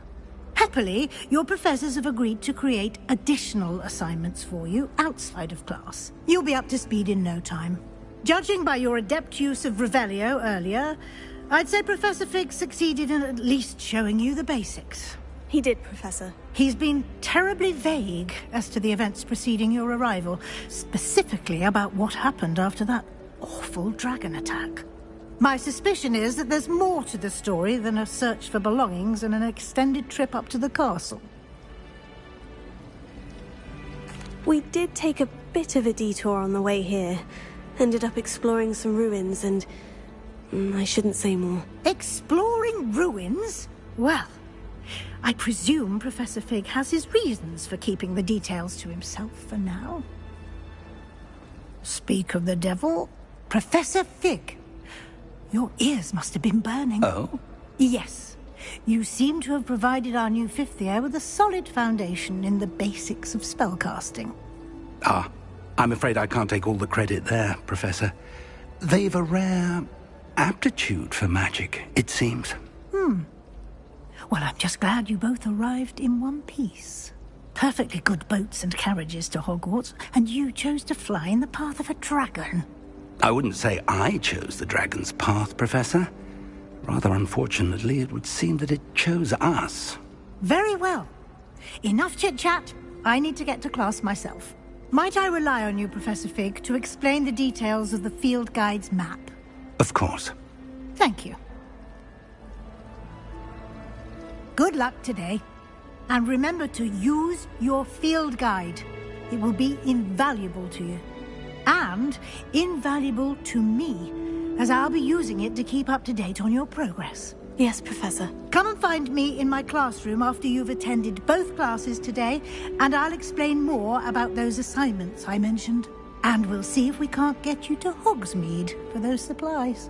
Happily, your professors have agreed to create additional assignments for you outside of class. You'll be up to speed in no time. Judging by your adept use of Revelio earlier, I'd say Professor Fig succeeded in at least showing you the basics. He did, Professor. He's been terribly vague as to the events preceding your arrival, specifically about what happened after that awful dragon attack. My suspicion is that there's more to the story than a search for belongings and an extended trip up to the castle. We did take a bit of a detour on the way here. Ended up exploring some ruins and... I shouldn't say more. Exploring ruins? Well, I presume Professor Fig has his reasons for keeping the details to himself for now. Speak of the devil, Professor Fig. Your ears must have been burning. Oh? Yes. You seem to have provided our new fifth year with a solid foundation in the basics of spellcasting. Ah, I'm afraid I can't take all the credit there, Professor. They've a rare aptitude for magic, it seems. Well, I'm just glad you both arrived in one piece. Perfectly good boats and carriages to Hogwarts, and you chose to fly in the path of a dragon. I wouldn't say I chose the dragon's path, Professor. Rather unfortunately, it would seem that it chose us. Very well. Enough chit-chat. I need to get to class myself. Might I rely on you, Professor Fig, to explain the details of the field guide's map? Of course. Thank you. Good luck today. And remember to use your field guide. It will be invaluable to you. And invaluable to me, as I'll be using it to keep up to date on your progress. Yes, Professor. Come and find me in my classroom after you've attended both classes today, and I'll explain more about those assignments I mentioned. And we'll see if we can't get you to Hogsmeade for those supplies.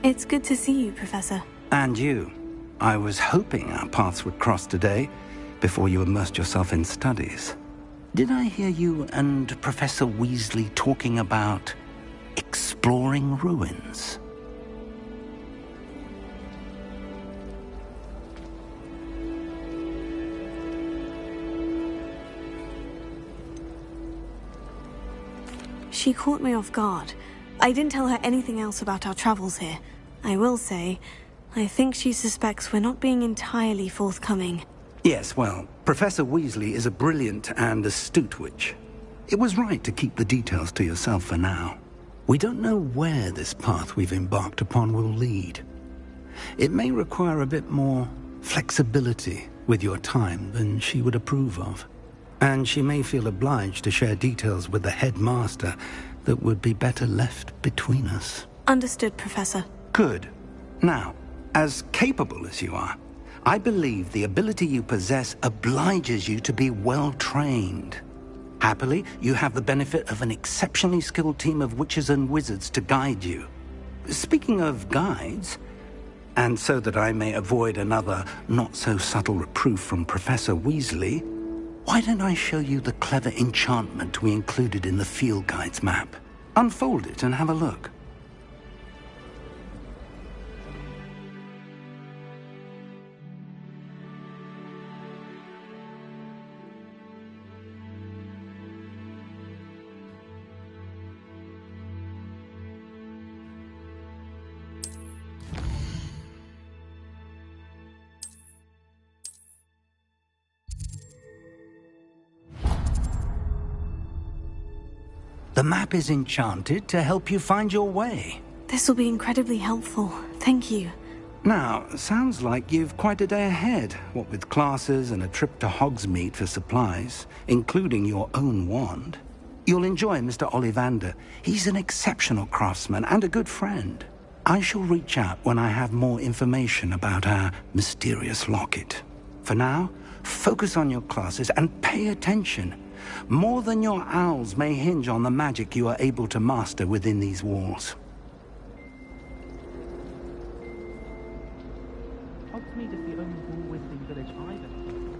It's good to see you, Professor. And you. I was hoping our paths would cross today, before you immersed yourself in studies. Did I hear you and Professor Weasley talking about exploring ruins? She caught me off guard. I didn't tell her anything else about our travels here. I will say, I think she suspects we're not being entirely forthcoming. Yes, well, Professor Weasley is a brilliant and astute witch. It was right to keep the details to yourself for now. We don't know where this path we've embarked upon will lead. It may require a bit more flexibility with your time than she would approve of. And she may feel obliged to share details with the headmaster that would be better left between us. Understood, Professor. Good. Now, as capable as you are, I believe the ability you possess obliges you to be well trained. Happily, you have the benefit of an exceptionally skilled team of witches and wizards to guide you. Speaking of guides, and so that I may avoid another not-so-subtle reproof from Professor Weasley, why don't I show you the clever enchantment we included in the field guide's map? Unfold it and have a look. The map is enchanted to help you find your way. This will be incredibly helpful. Thank you. Now, sounds like you've quite a day ahead, what with classes and a trip to Hogsmeade for supplies, including your own wand. You'll enjoy Mr. Ollivander. He's an exceptional craftsman and a good friend. I shall reach out when I have more information about our mysterious locket. For now, focus on your classes and pay attention. More than your owls may hinge on the magic you are able to master within these walls. Hogsmeade is the only wall-wizarding village I've ever seen.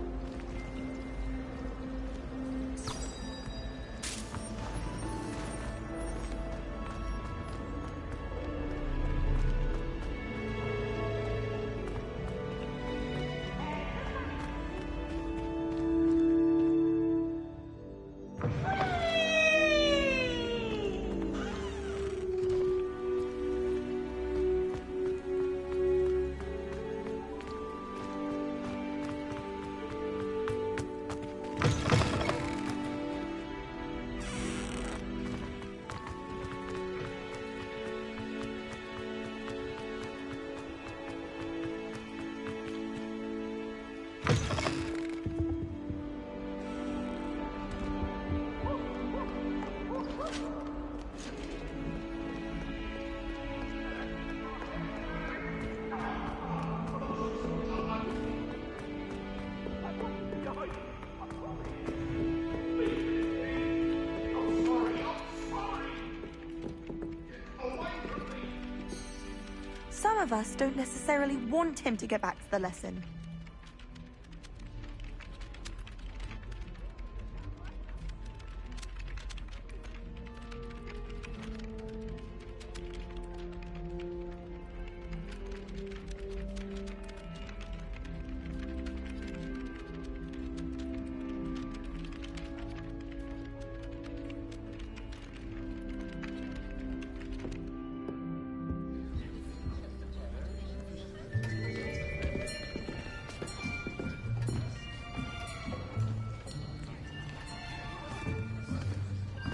Some of us don't necessarily want him to get back to the lesson.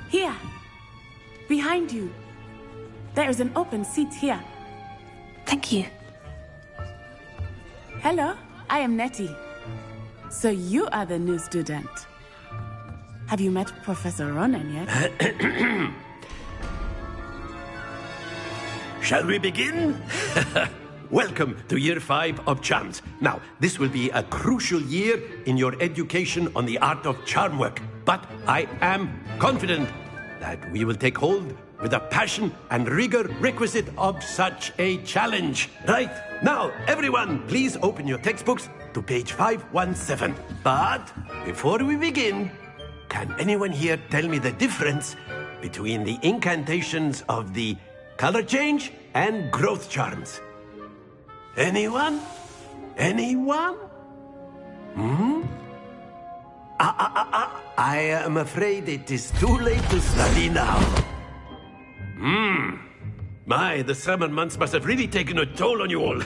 Here! Behind you. There is an open seat here. Thank you. Hello, I am Nettie. So you are the new student. Have you met Professor Ronan yet? Shall we begin? Welcome to Year 5 of Charms. Now, this will be a crucial year in your education on the art of charm work. But I am confident that we will take hold with the passion and rigor requisite of such a challenge. Right, now, everyone, please open your textbooks to page 517. But before we begin, can anyone here tell me the difference between the incantations of the color change and growth charms? Anyone? Anyone? I am afraid it is too late to study now. My, the summer months must have really taken a toll on you all.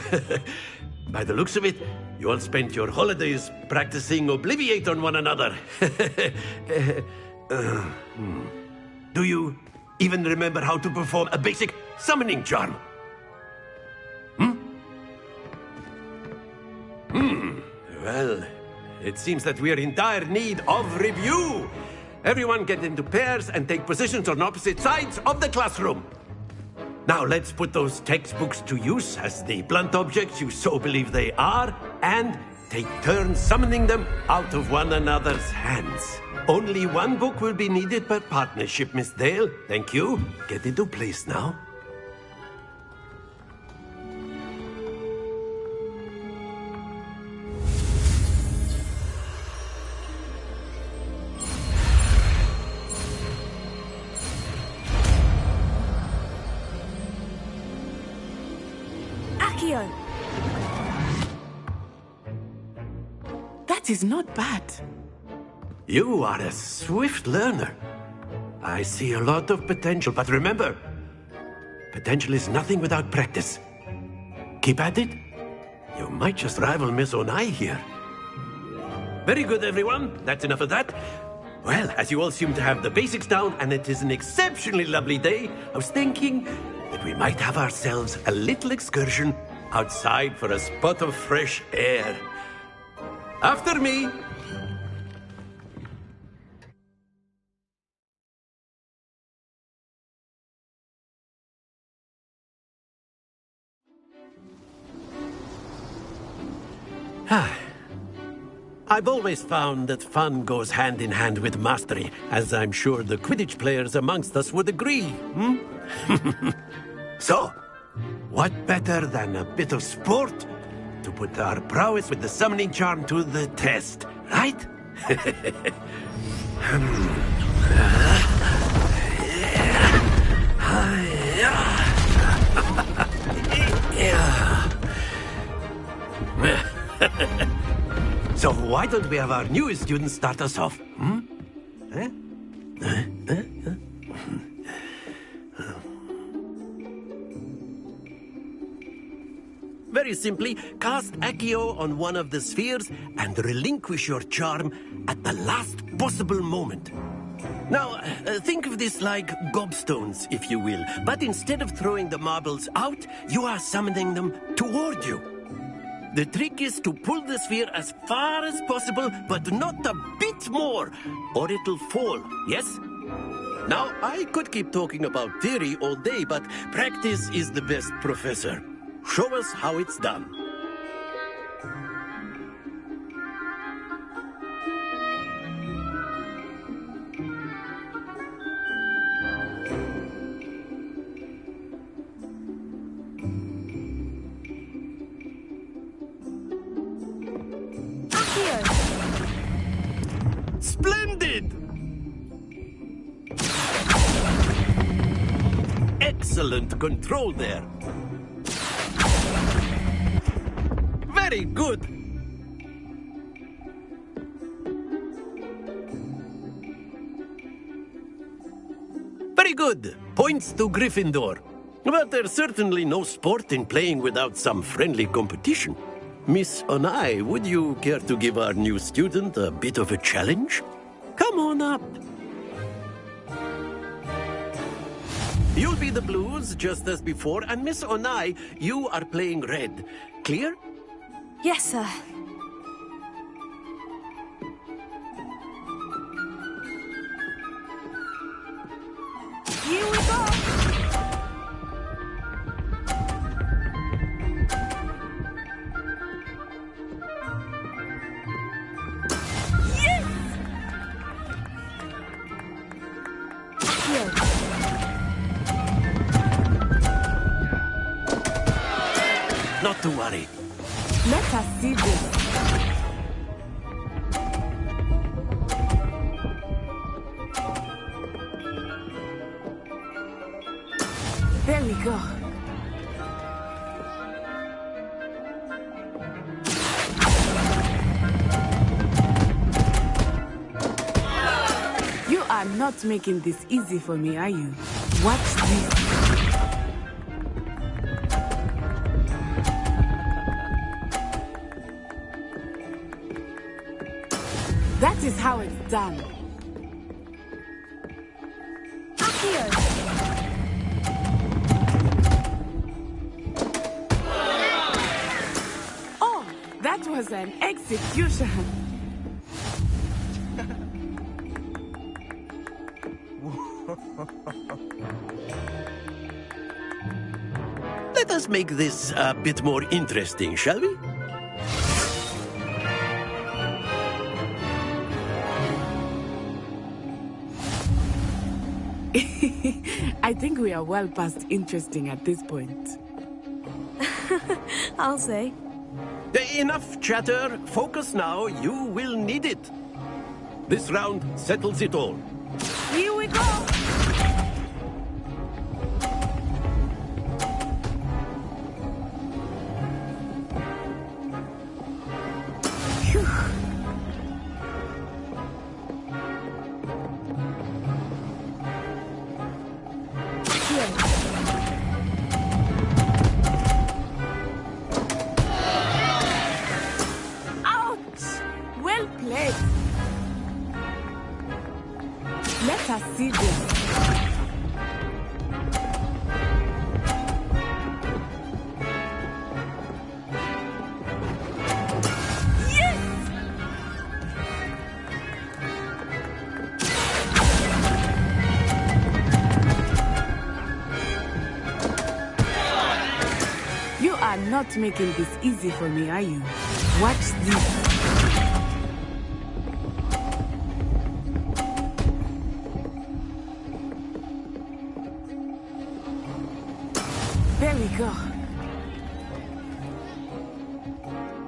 By the looks of it, you all spent your holidays practicing Obliviate on one another. Do you even remember how to perform a basic summoning charm? Well, it seems that we are in dire need of review. Everyone get into pairs and take positions on opposite sides of the classroom. Now let's put those textbooks to use as the blunt objects you so believe they are, and take turns summoning them out of one another's hands. Only one book will be needed per partnership, Miss Dale. Thank you. Get into place now. That is not bad. You are a swift learner. I see a lot of potential, but remember, potential is nothing without practice. Keep at it. You might just rival Miss Onai here. Very good, everyone. That's enough of that. Well, as you all seem to have the basics down, and it is an exceptionally lovely day, I was thinking that we might have ourselves a little excursion outside for a spot of fresh air. After me! I've always found that fun goes hand in hand with mastery, as I'm sure the Quidditch players amongst us would agree, So, what better than a bit of sport to put our prowess with the summoning charm to the test, right? So why don't we have our newest student start us off? Very simply, cast Accio on one of the spheres and relinquish your charm at the last possible moment. Now, think of this like gobstones, if you will, but instead of throwing the marbles out, you are summoning them toward you. The trick is to pull the sphere as far as possible, but not a bit more, or it'll fall, yes? Now, I could keep talking about theory all day, but practice is the best professor. Show us how it's done. Splendid! Excellent control there. Very good. Very good. Points to Gryffindor. But there's certainly no sport in playing without some friendly competition. Miss Onai, would you care to give our new student a bit of a challenge? Come on up. You'll be the blues, just as before, and Miss Onai, you are playing red. Clear? Yes, sir. Here we go! Not to worry. Let us see this. There we go. You are not making this easy for me, are you? Watch this. That is how it's done. Oh, that was an execution. Let us make this a bit more interesting, shall we? I think we are well past interesting at this point. I'll say. Enough chatter. Focus now. You will need it. This round settles it all. Here we go! Let us see this. not making this easy for me, are you? Watch this. There we go.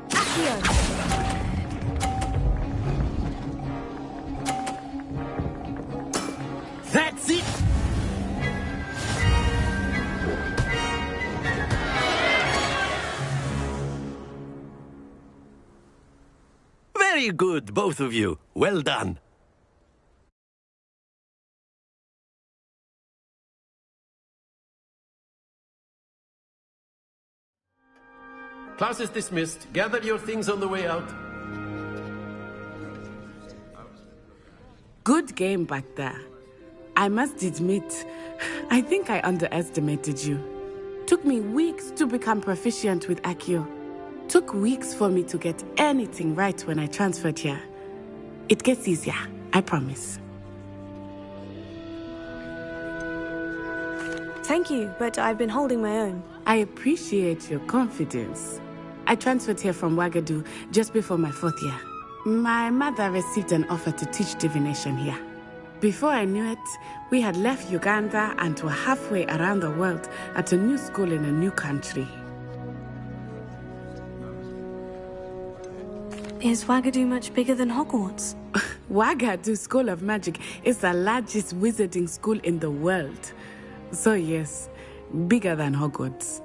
Accio! That's it! Very good, both of you. Well done. Class is dismissed. Gather your things on the way out. Good game back there. I must admit, I think I underestimated you. Took me weeks to become proficient with Accio. Took weeks for me to get anything right when I transferred here. It gets easier, I promise. Thank you, but I've been holding my own. I appreciate your confidence. I transferred here from Wagadu just before my 4th year. My mother received an offer to teach divination here. Before I knew it, we had left Uganda and were halfway around the world at a new school in a new country. Is Wagadu much bigger than Hogwarts? Wagadu School of Magic is the largest wizarding school in the world. So yes, bigger than Hogwarts.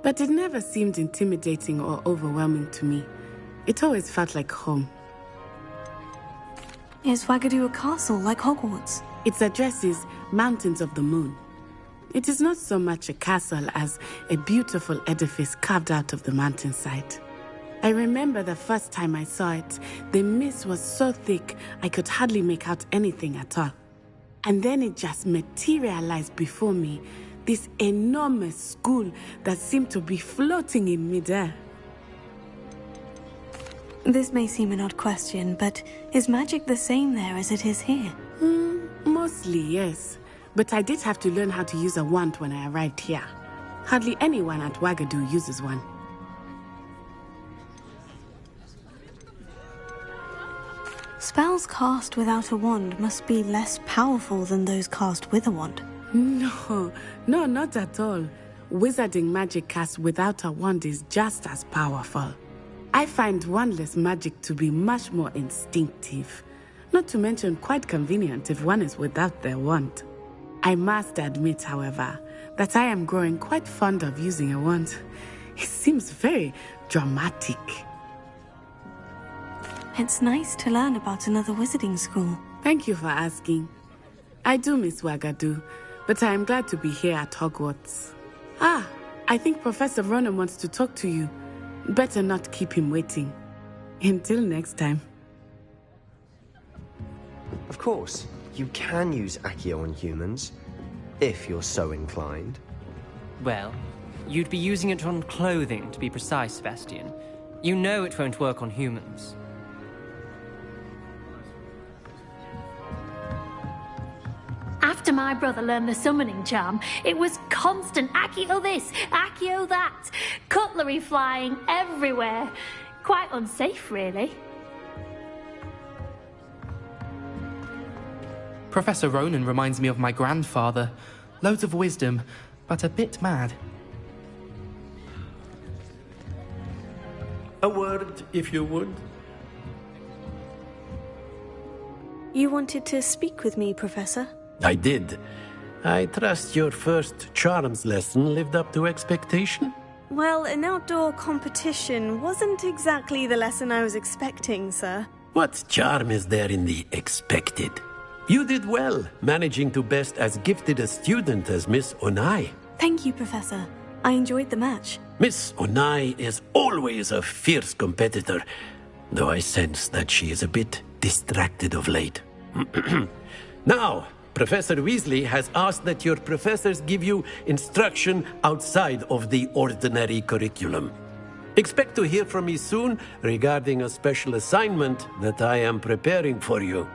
But it never seemed intimidating or overwhelming to me. It always felt like home. Is Wagadu a castle like Hogwarts? Its address is Mountains of the Moon. It is not so much a castle as a beautiful edifice carved out of the mountainside. I remember the first time I saw it, the mist was so thick I could hardly make out anything at all. And then it just materialized before me, this enormous school that seemed to be floating in midair. This may seem an odd question, but is magic the same there as it is here? Mostly, yes. But I did have to learn how to use a wand when I arrived here. Hardly anyone at Wagadu uses one. Spells cast without a wand must be less powerful than those cast with a wand. No, not at all. Wizarding magic cast without a wand is just as powerful. I find wandless magic to be much more instinctive. Not to mention quite convenient if one is without their wand. I must admit, however, that I am growing quite fond of using a wand. It seems very dramatic. It's nice to learn about another wizarding school. Thank you for asking. I do miss Wagadu, but I am glad to be here at Hogwarts. I think Professor Ronan wants to talk to you. Better not keep him waiting. Until next time. Of course, you can use Accio on humans, if you're so inclined. Well, you'd be using it on clothing, to be precise, Sebastian. You know it won't work on humans. After my brother learned the summoning charm, it was constant Accio this, Accio that. Cutlery flying everywhere. Quite unsafe, really. Professor Ronan reminds me of my grandfather. Loads of wisdom, but a bit mad. A word, if you would. You wanted to speak with me, Professor? I did. I trust your first charms lesson lived up to expectation? Well, an outdoor competition wasn't exactly the lesson I was expecting, sir. What charm is there in the expected? You did well, managing to best as gifted a student as Miss Onai. Thank you, Professor. I enjoyed the match. Miss Onai is always a fierce competitor, though I sense that she is a bit distracted of late. Now, Professor Weasley has asked that your professors give you instruction outside of the ordinary curriculum. Expect to hear from me soon regarding a special assignment that I am preparing for you.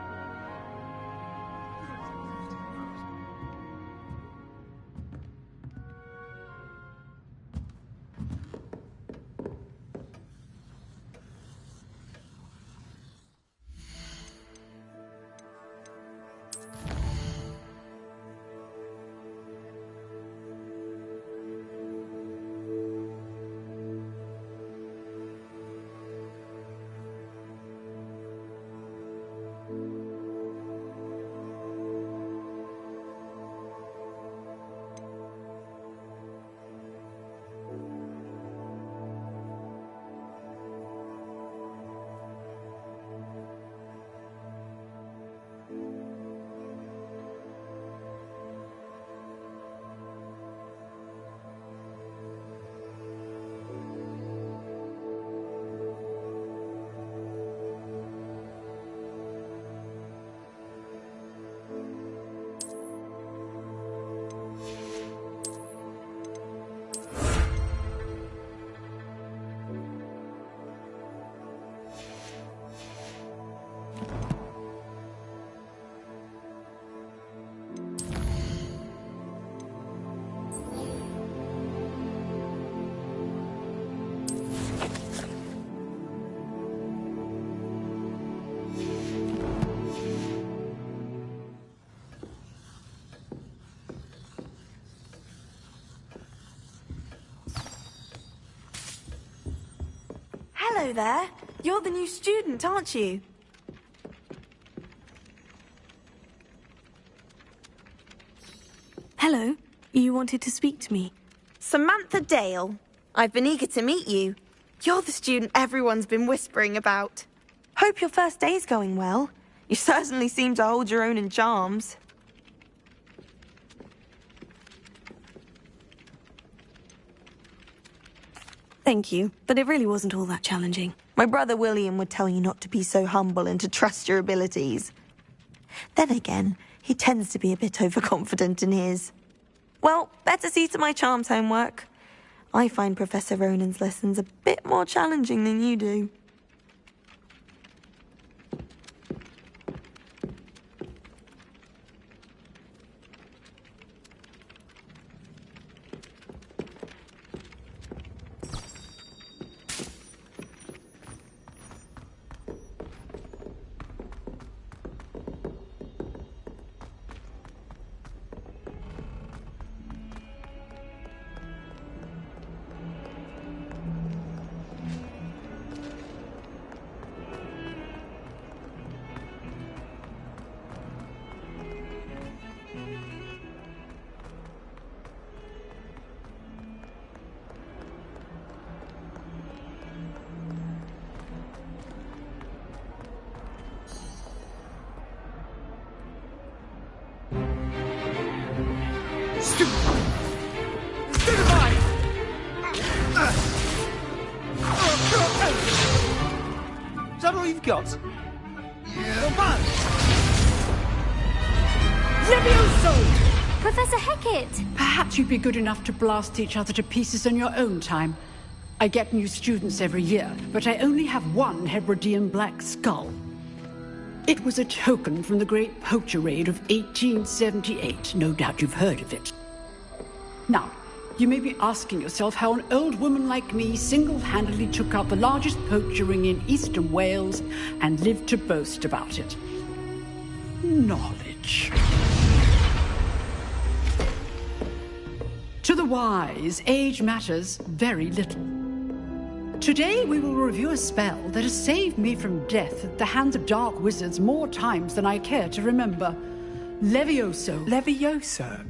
Hello there. You're the new student, aren't you? Hello. You wanted to speak to me? Samantha Dale. I've been eager to meet you. You're the student everyone's been whispering about. Hope your first day's going well. You certainly seem to hold your own in charms. Thank you, but it really wasn't all that challenging. My brother William would tell you not to be so humble and to trust your abilities. Then again, he tends to be a bit overconfident in his. Well, better see to my charms homework. I find Professor Ronan's lessons a bit more challenging than you do. Is that all you've got? Yeah. Levioso! Professor Hecat! Perhaps you'd be good enough to blast each other to pieces in your own time. I get new students every year, but I only have one Hebridean black skull. It was a token from the Great Poacher Raid of 1878. No doubt you've heard of it. Now, you may be asking yourself how an old woman like me single-handedly took out the largest poacher ring in eastern Wales and lived to boast about it. Knowledge. To the wise, age matters very little. Today we will review a spell that has saved me from death at the hands of dark wizards more times than I care to remember. Levioso. Levioso?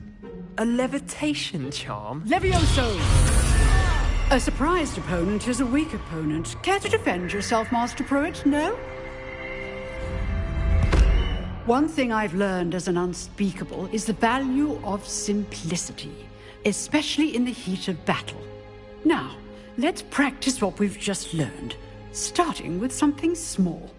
A levitation charm? Levioso! A surprised opponent is a weak opponent. Care to defend yourself, Master Pruitt? No? One thing I've learned as an unspeakable is the value of simplicity, especially in the heat of battle. Now, let's practice what we've just learned, starting with something small.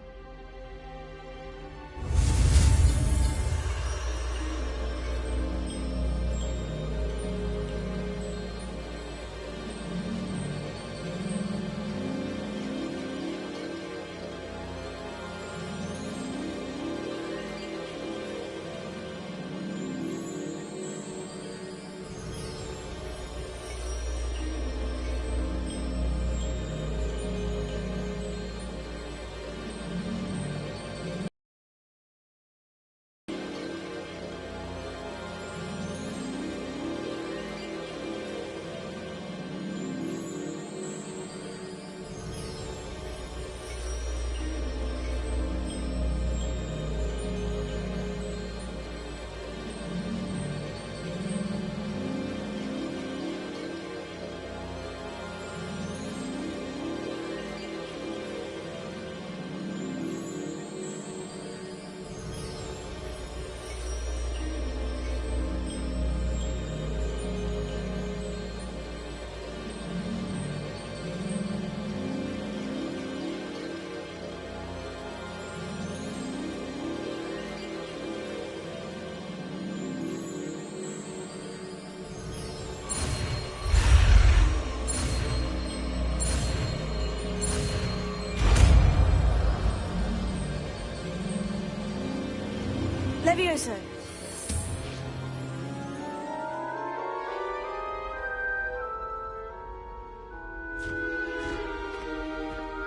Levioso.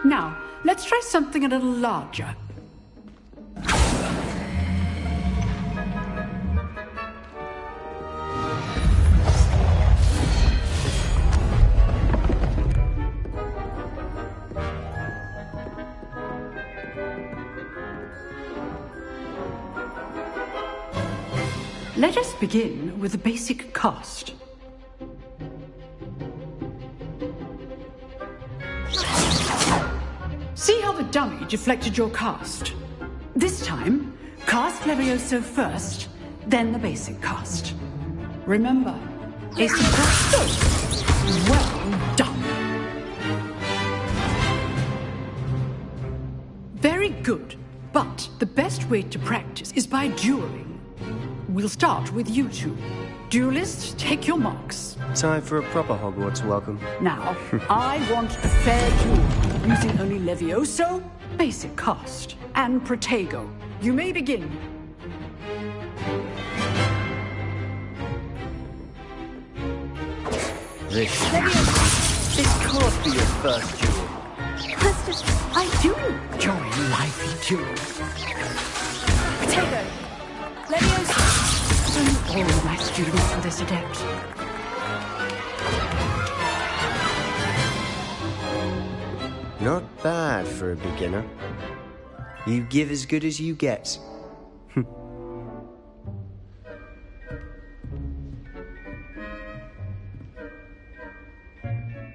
Now, let's try something a little larger. Let us begin with the basic cast. See how the dummy deflected your cast? This time, cast Levioso first, then the basic cast. Remember, a surprise. Well done. Very good, but the best way to practice is by dueling. We'll start with you two. Duelists, take your marks. Time for a proper Hogwarts welcome. Now, I want a fair duel, using only Levioso, basic cast, and Protego. You may begin. This can't be your first duel. I do enjoy lively duels. Protego! Levioso! All my students are this adept. Not bad for a beginner. You give as good as you get.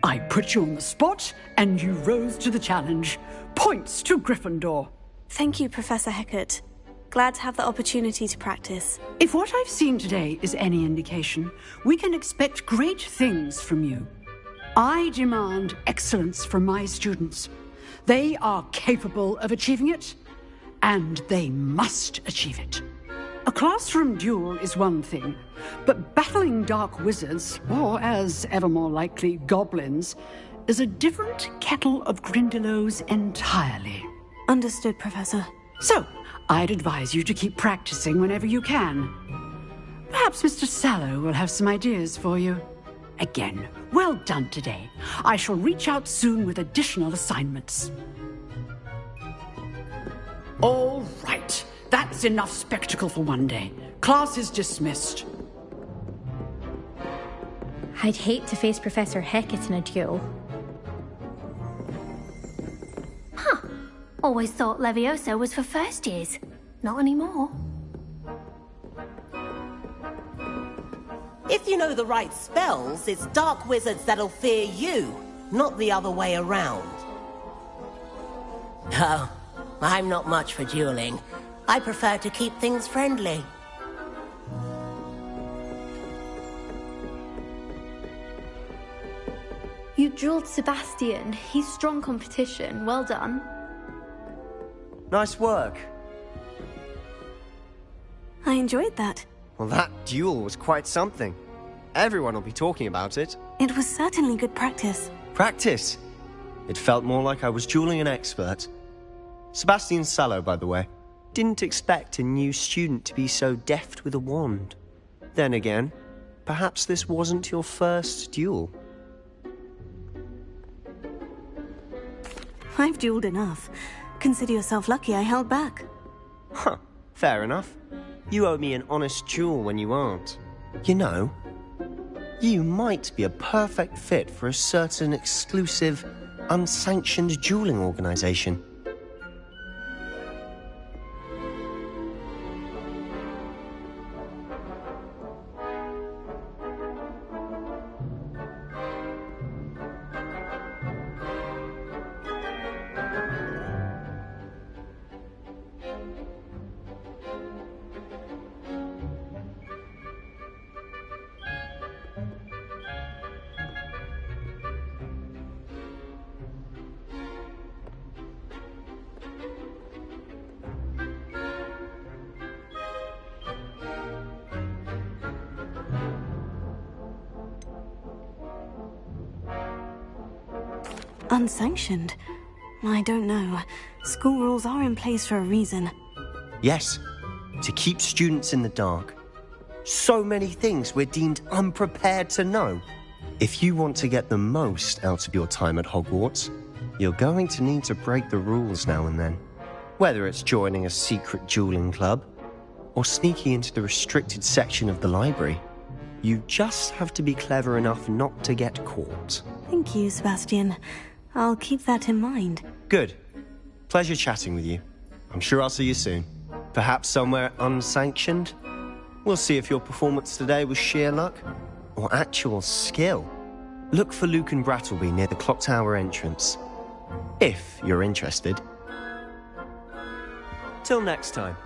I put you on the spot, and you rose to the challenge. Points to Gryffindor. Thank you, Professor Hecat. Glad to have the opportunity to practice. If what I've seen today is any indication, we can expect great things from you. I demand excellence from my students. They are capable of achieving it, and they must achieve it. A classroom duel is one thing, but battling dark wizards, or as ever more likely, goblins, is a different kettle of Grindylows entirely. Understood, Professor. So, I'd advise you to keep practicing whenever you can. Perhaps Mr. Sallow will have some ideas for you. Again, well done today. I shall reach out soon with additional assignments. All right. That's enough spectacle for one day. Class is dismissed. I'd hate to face Professor Hecat in a duel. Huh. Always thought Levioso was for first years. Not anymore. If you know the right spells, it's dark wizards that'll fear you, not the other way around. Oh, I'm not much for dueling. I prefer to keep things friendly. You dueled Sebastian. He's strong competition. Well done. Nice work. I enjoyed that. Well, that duel was quite something. Everyone will be talking about it. It was certainly good practice. Practice? It felt more like I was dueling an expert. Sebastian Sallow, by the way. Didn't expect a new student to be so deft with a wand. Then again, perhaps this wasn't your first duel. I've dueled enough. Consider yourself lucky I held back. Huh, fair enough. You owe me an honest duel when you aren't. You know, you might be a perfect fit for a certain exclusive, unsanctioned dueling organization. Unsanctioned? I don't know. School rules are in place for a reason. Yes, to keep students in the dark. So many things we're deemed unprepared to know. If you want to get the most out of your time at Hogwarts, you're going to need to break the rules now and then. Whether it's joining a secret dueling club, or sneaking into the restricted section of the library, you just have to be clever enough not to get caught. Thank you, Sebastian. I'll keep that in mind. Good. Pleasure chatting with you. I'm sure I'll see you soon. Perhaps somewhere unsanctioned? We'll see if your performance today was sheer luck or actual skill. Look for Luke and Brattleby near the clock tower entrance. If you're interested. Till next time.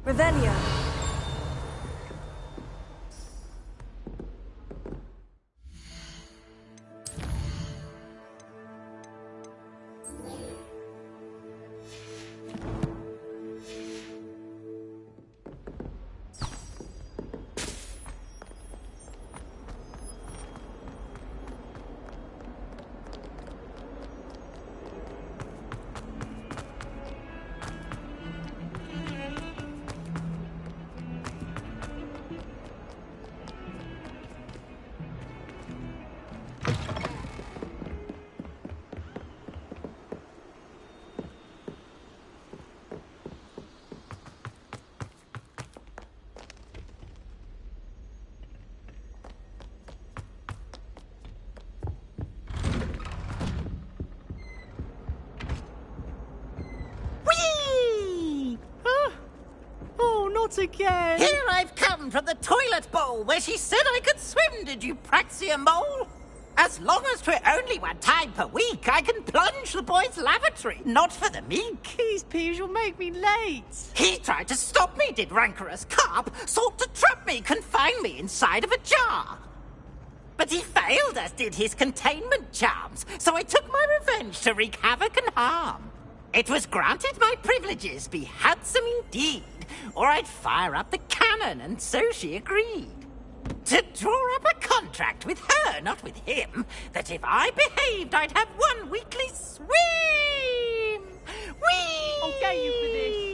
Revelio. Again. Here I've come from the toilet bowl where she said I could swim, did you praxia mole? As long as 'twere only one time per week, I can plunge the boy's lavatory, not for the meek. Please, Peas, you'll make me late. He tried to stop me, did rancorous carp, sought to trap me, confine me inside of a jar. But he failed, as did his containment charms, so I took my revenge to wreak havoc and harm. It was granted my privileges be handsome indeed, or I'd fire up the cannon, and so she agreed. To draw up a contract with her, not with him, that if I behaved, I'd have 1 weekly swim! Whee! I'll get you for this.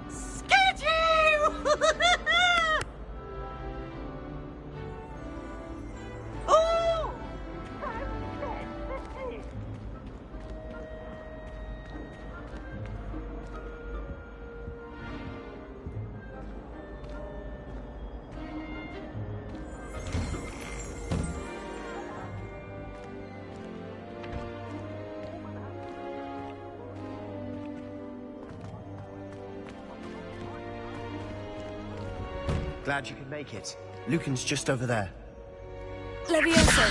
Scared you! Oh! Glad you could make it. Lucan's just over there. Levioso!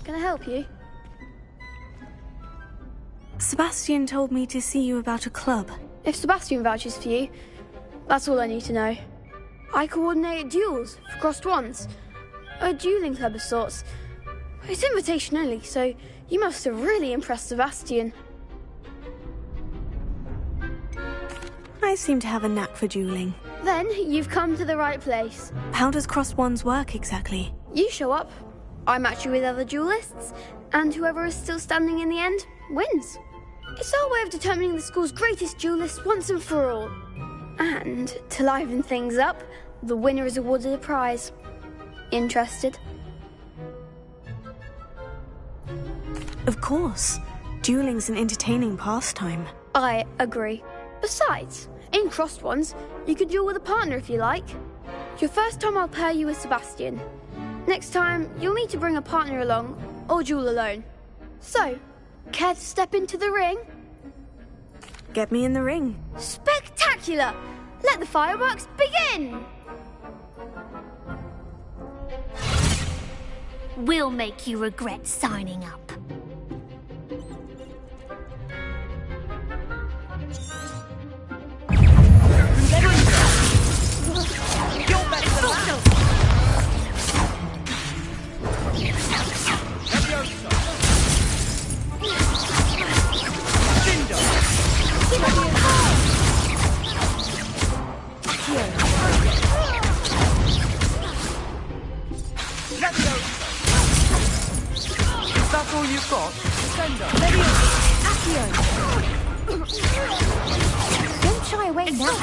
Can I help you? Sebastian told me to see you about a club. If Sebastian vouches for you, that's all I need to know. I coordinate duels for crossed wands. A dueling club of sorts. It's invitation only, so you must have really impressed Sebastian. I seem to have a knack for dueling. Then you've come to the right place. How does crossed wands work exactly? You show up, I match you with other duelists, and whoever is still standing in the end wins. It's our way of determining the school's greatest duelist once and for all. And to liven things up, the winner is awarded a prize. Interested? Of course. Dueling's an entertaining pastime. I agree. Besides, in crossed ones, you can duel with a partner if you like. Your first time I'll pair you with Sebastian. Next time, you'll need to bring a partner along, or duel alone. So, care to step into the ring? Get me in the ring. Spectacular! Let the fireworks begin! We'll make you regret signing up. That's all you've got? Don't shy away now.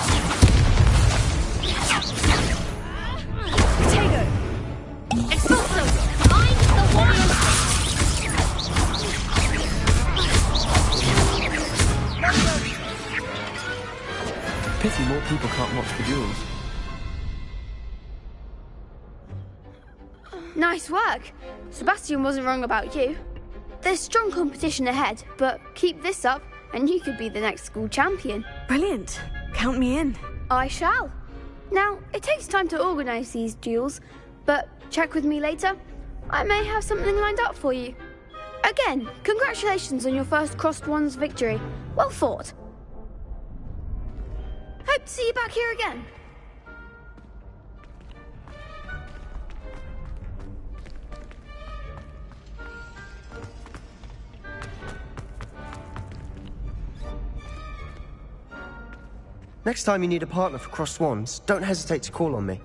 Potato! Expulso! Find the warrior! Pity more people can't watch the duels. Nice work. Sebastian wasn't wrong about you. There's strong competition ahead, but keep this up and you could be the next school champion. Brilliant. Count me in. I shall. Now, it takes time to organise these duels, but check with me later. I may have something lined up for you. Again, congratulations on your first crossed wands victory. Well fought. Hope to see you back here again. Next time you need a partner for crossed wands, don't hesitate to call on me.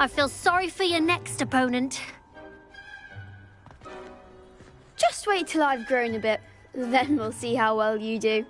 I feel sorry for your next opponent. Just wait till I've grown a bit, then we'll see how well you do.